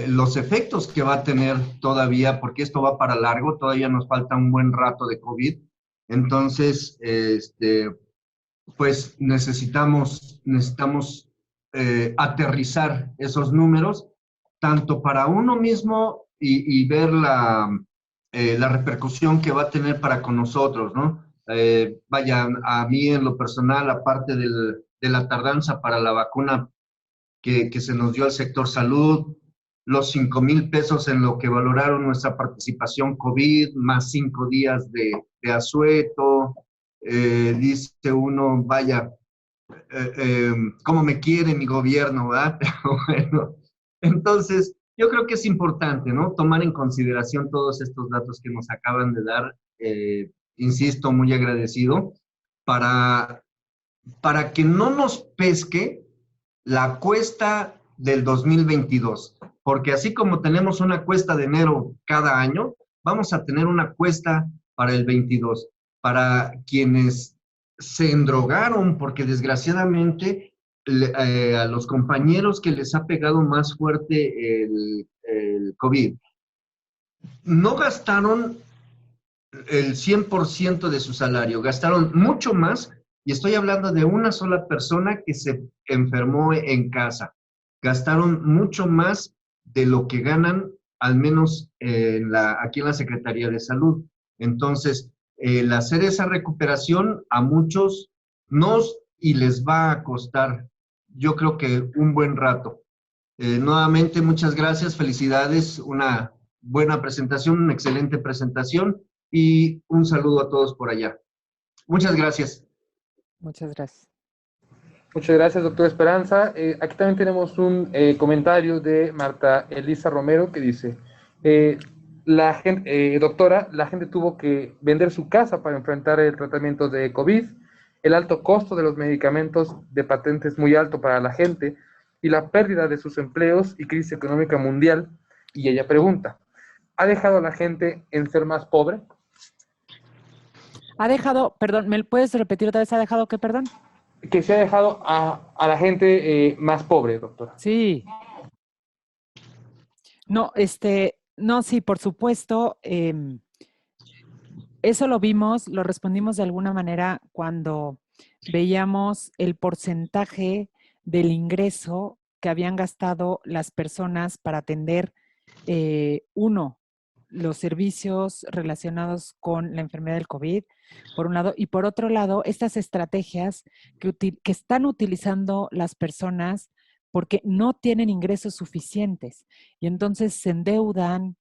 los efectos que va a tener todavía, porque esto va para largo, todavía nos falta un buen rato de COVID. Entonces, pues necesitamos aterrizar esos números, tanto para uno mismo y ver la repercusión que va a tener para con nosotros, ¿no? Vaya, a mí en lo personal, aparte de la tardanza para la vacuna que se nos dio al sector salud, los 5,000 pesos en lo que valoraron nuestra participación COVID, más 5 días de asueto, dice uno, vaya, cómo me quiere mi gobierno, ¿verdad? Pero bueno, entonces yo creo que es importante, ¿no? Tomar en consideración todos estos datos que nos acaban de dar, insisto, muy agradecido, para que no nos pesque la cuesta del 2022, porque así como tenemos una cuesta de enero cada año, vamos a tener una cuesta para el 22, para quienes se endrogaron, porque desgraciadamente a los compañeros que les ha pegado más fuerte el COVID, no gastaron el 100% de su salario, gastaron mucho más, y estoy hablando de una sola persona que se enfermó en casa. Gastaron mucho más de lo que ganan, al menos aquí en la Secretaría de Salud. Entonces, el hacer esa recuperación a muchos y les va a costar, yo creo que un buen rato. Nuevamente, muchas gracias, felicidades, una buena presentación, una excelente presentación, y un saludo a todos por allá. Muchas gracias. Muchas gracias. Muchas gracias, doctora Esperanza. Aquí también tenemos un comentario de Marta Elisa Romero que dice, doctora, la gente tuvo que vender su casa para enfrentar el tratamiento de COVID, el alto costo de los medicamentos de patentes muy alto para la gente y la pérdida de sus empleos y crisis económica mundial. Y ella pregunta, ¿ha dejado a la gente en ser más pobre? Ha dejado, perdón, ¿me puedes repetir otra vez? ¿Ha dejado qué, perdón? Que se ha dejado a la gente más pobre, doctora. Sí. No, no, sí, por supuesto. Eso lo vimos, lo respondimos de alguna manera cuando veíamos el porcentaje del ingreso que habían gastado las personas para atender, los servicios relacionados con la enfermedad del COVID, por un lado, y por otro lado, estas estrategias que están utilizando las personas porque no tienen ingresos suficientes y entonces se endeudan,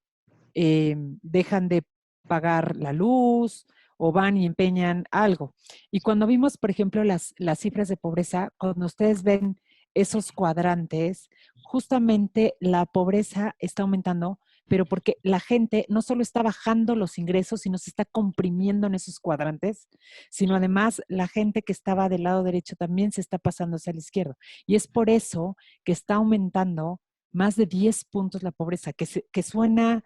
dejan de pagar la luz o van y empeñan algo. Y cuando vimos, por ejemplo, las cifras de pobreza, cuando ustedes ven esos cuadrantes, justamente la pobreza está aumentando, pero porque la gente no solo está bajando los ingresos, sino se está comprimiendo en esos cuadrantes, sino además la gente que estaba del lado derecho también se está pasando hacia el izquierdo. Y es por eso que está aumentando más de 10 puntos la pobreza, que suena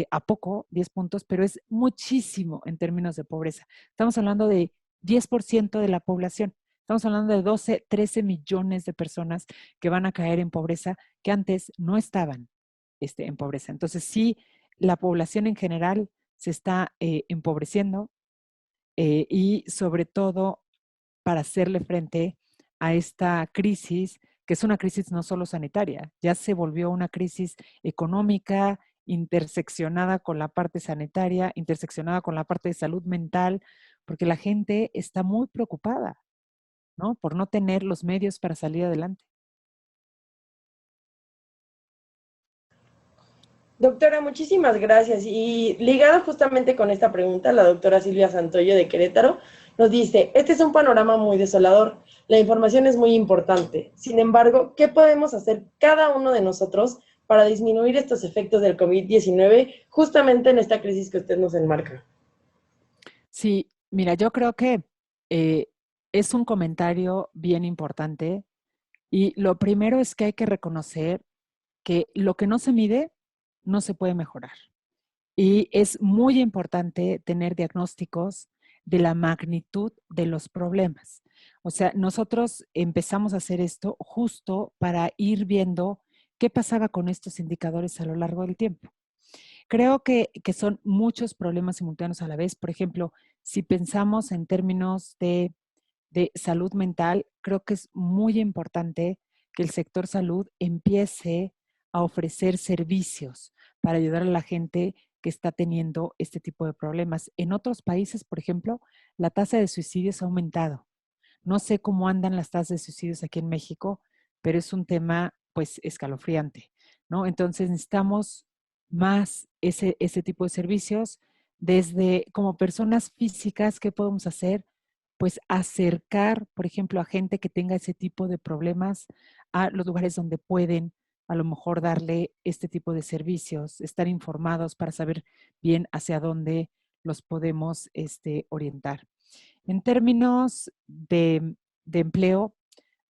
a poco, 10 puntos, pero es muchísimo en términos de pobreza. Estamos hablando de 10% de la población. Estamos hablando de 12, 13 millones de personas que van a caer en pobreza que antes no estaban en pobreza. Entonces, sí, la población en general se está empobreciendo y sobre todo para hacerle frente a esta crisis, que es una crisis no solo sanitaria, ya se volvió una crisis económica, interseccionada con la parte sanitaria, interseccionada con la parte de salud mental, porque la gente está muy preocupada, ¿no? Por no tener los medios para salir adelante. Doctora, muchísimas gracias. Y ligado justamente con esta pregunta, la doctora Silvia Santoyo de Querétaro nos dice, este es un panorama muy desolador, la información es muy importante. Sin embargo, ¿qué podemos hacer cada uno de nosotros para disminuir estos efectos del COVID-19 justamente en esta crisis que usted nos enmarca? Sí, mira, yo creo que eh, es un comentario bien importante y lo primero es que hay que reconocer que lo que no se mide no se puede mejorar. Y es muy importante tener diagnósticos de la magnitud de los problemas. O sea, nosotros empezamos a hacer esto justo para ir viendo qué pasaba con estos indicadores a lo largo del tiempo. Creo que son muchos problemas simultáneos a la vez. Por ejemplo, si pensamos en términos de salud mental, creo que es muy importante que el sector salud empiece a ofrecer servicios para ayudar a la gente que está teniendo este tipo de problemas. En otros países, por ejemplo, la tasa de suicidios ha aumentado. No sé cómo andan las tasas de suicidios aquí en México, pero es un tema pues escalofriante, ¿no? Entonces necesitamos más ese tipo de servicios desde como personas físicas. ¿Qué podemos hacer? Pues acercar, por ejemplo, a gente que tenga ese tipo de problemas a los lugares donde pueden a lo mejor darle este tipo de servicios, estar informados para saber bien hacia dónde los podemos orientar. En términos de empleo,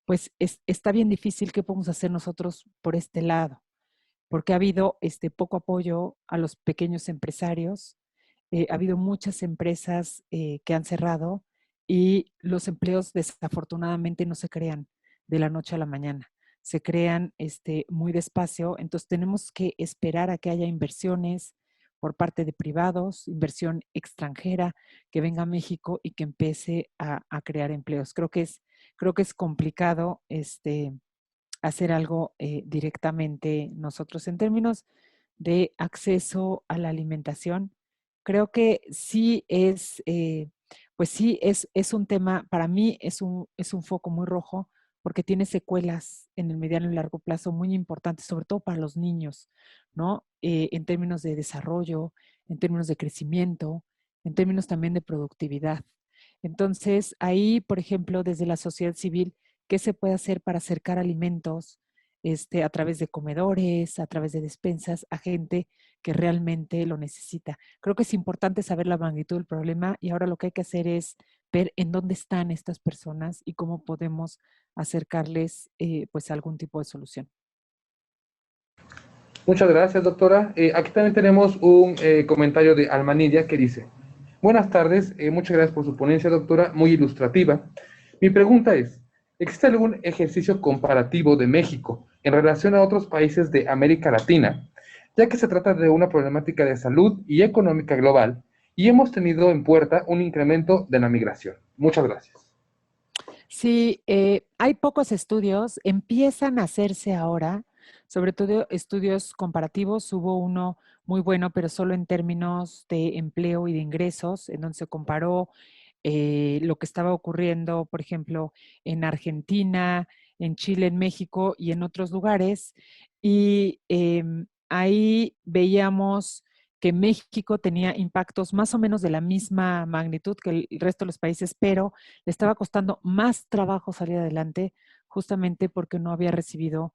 pues está bien difícil qué podemos hacer nosotros por este lado, porque ha habido poco apoyo a los pequeños empresarios, ha habido muchas empresas que han cerrado y los empleos desafortunadamente no se crean de la noche a la mañana, se crean muy despacio, entonces tenemos que esperar a que haya inversiones por parte de privados, inversión extranjera que venga a México y que empiece a crear empleos. Creo que es complicado hacer algo directamente nosotros. En términos de acceso a la alimentación, creo que sí pues sí es un tema, para mí es un foco muy rojo porque tiene secuelas en el mediano y largo plazo muy importantes, sobre todo para los niños, ¿no? En términos de desarrollo, en términos de crecimiento, en términos también de productividad. Entonces, ahí, por ejemplo, desde la sociedad civil, ¿qué se puede hacer para acercar alimentos a través de comedores, a través de despensas, a gente que realmente lo necesita? Creo que es importante saber la magnitud del problema y ahora lo que hay que hacer es ver en dónde están estas personas y cómo podemos acercarles pues algún tipo de solución. Muchas gracias, doctora. Aquí también tenemos un comentario de Almanidia que dice: buenas tardes, muchas gracias por su ponencia, doctora, muy ilustrativa. Mi pregunta es, ¿existe algún ejercicio comparativo de México en relación a otros países de América Latina, ya que se trata de una problemática de salud y económica global y hemos tenido en puerta un incremento de la migración? Muchas gracias. Sí, hay pocos estudios, empiezan a hacerse ahora, sobre todo estudios comparativos. Hubo uno muy bueno, pero solo en términos de empleo y de ingresos, en donde se comparó lo que estaba ocurriendo, por ejemplo, en Argentina, en Chile, en México y en otros lugares. Y ahí veíamos que México tenía impactos más o menos de la misma magnitud que el resto de los países, pero le estaba costando más trabajo salir adelante justamente porque no había recibido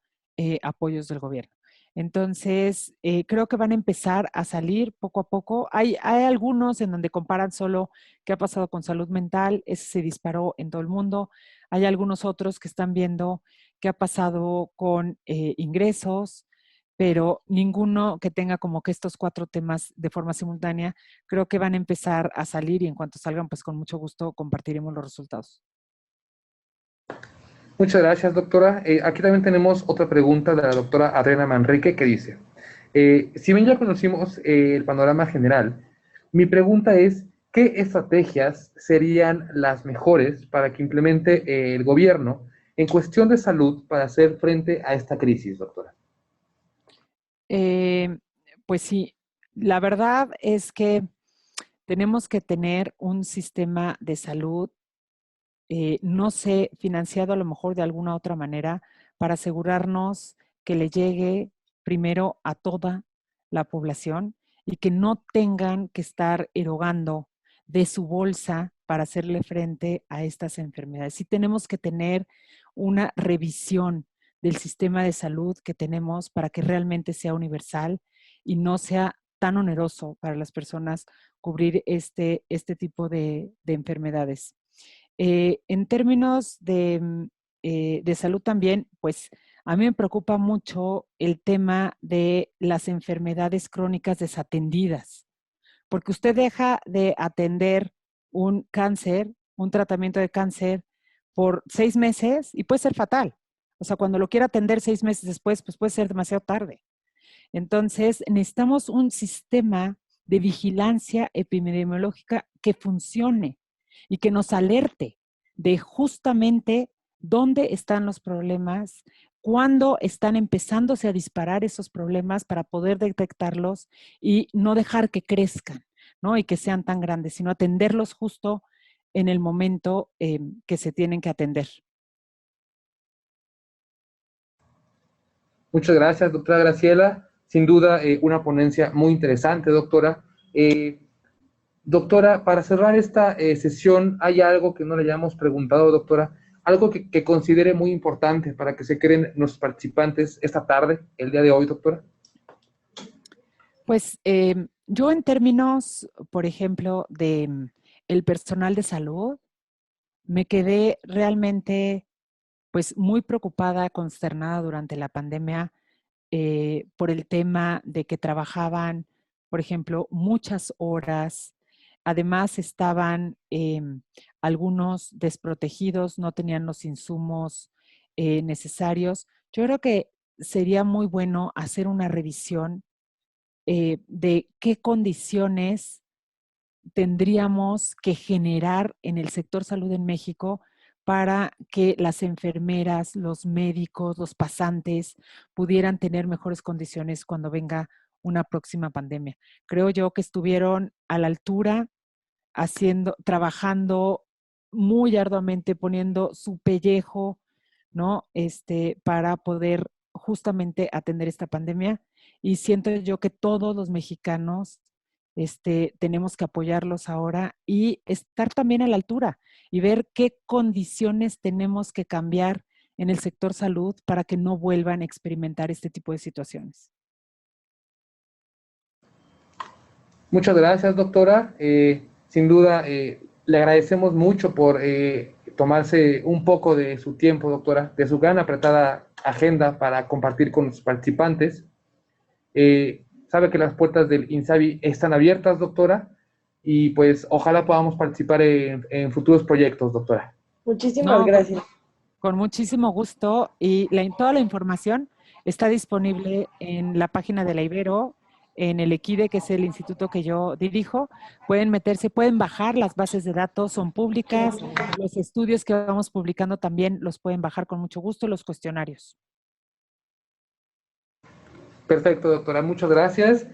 apoyos del gobierno. Entonces, creo que van a empezar a salir poco a poco. Hay algunos en donde comparan solo qué ha pasado con salud mental, ese se disparó en todo el mundo. Hay algunos otros que están viendo qué ha pasado con ingresos, pero ninguno que tenga como que estos cuatro temas de forma simultánea. Creo que van a empezar a salir y en cuanto salgan, pues con mucho gusto compartiremos los resultados. Muchas gracias, doctora. Aquí también tenemos otra pregunta de la doctora Adriana Manrique que dice, si bien ya conocimos el panorama general, mi pregunta es, ¿qué estrategias serían las mejores para que implemente el gobierno en cuestión de salud para hacer frente a esta crisis, doctora? Eh, pues sí, la verdad es que tenemos que tener un sistema de salud, no sé, financiado a lo mejor de alguna otra manera para asegurarnos que le llegue primero a toda la población y que no tengan que estar erogando de su bolsa para hacerle frente a estas enfermedades. Sí tenemos que tener una revisión del sistema de salud que tenemos para que realmente sea universal y no sea tan oneroso para las personas cubrir este tipo de enfermedades. En términos de salud también, pues a mí me preocupa mucho el tema de las enfermedades crónicas desatendidas, porque usted deja de atender un cáncer, un tratamiento de cáncer por 6 meses y puede ser fatal. O sea, cuando lo quiera atender 6 meses después, pues puede ser demasiado tarde. Entonces, necesitamos un sistema de vigilancia epidemiológica que funcione y que nos alerte de justamente dónde están los problemas, cuándo están empezándose a disparar esos problemas para poder detectarlos y no dejar que crezcan, ¿no? Y que sean tan grandes, sino atenderlos justo en el momento que se tienen que atender. Muchas gracias, doctora Graciela. Sin duda, una ponencia muy interesante, doctora. Doctora, para cerrar esta sesión, ¿hay algo que no le hayamos preguntado, doctora? Algo que considere muy importante para que se queden nuestros participantes esta tarde, el día de hoy, doctora. Pues yo en términos, por ejemplo, de el personal de salud, me quedé realmente pues muy preocupada, consternada durante la pandemia por el tema de que trabajaban, por ejemplo, muchas horas. Además estaban algunos desprotegidos, no tenían los insumos necesarios. Yo creo que sería muy bueno hacer una revisión de qué condiciones tendríamos que generar en el sector salud en México para que las enfermeras, los médicos, los pasantes pudieran tener mejores condiciones cuando venga una próxima pandemia. Creo yo que estuvieron a la altura, trabajando muy arduamente, poniendo su pellejo, ¿no? Para poder justamente atender esta pandemia. Y siento yo que todos los mexicanos tenemos que apoyarlos ahora y estar también a la altura y ver qué condiciones tenemos que cambiar en el sector salud para que no vuelvan a experimentar este tipo de situaciones. Muchas gracias, doctora. Sin duda, le agradecemos mucho por tomarse un poco de su tiempo, doctora, de su gran apretada agenda para compartir con los participantes. Sabe que las puertas del INSABI están abiertas, doctora, y pues ojalá podamos participar en futuros proyectos, doctora. Muchísimas No, gracias. con muchísimo gusto y toda la información está disponible en la página de la Ibero, en el EQUIDE, que es el instituto que yo dirijo. Pueden meterse, pueden bajar las bases de datos, son públicas. Los estudios que vamos publicando también los pueden bajar con mucho gusto, los cuestionarios. Perfecto, doctora. Muchas gracias.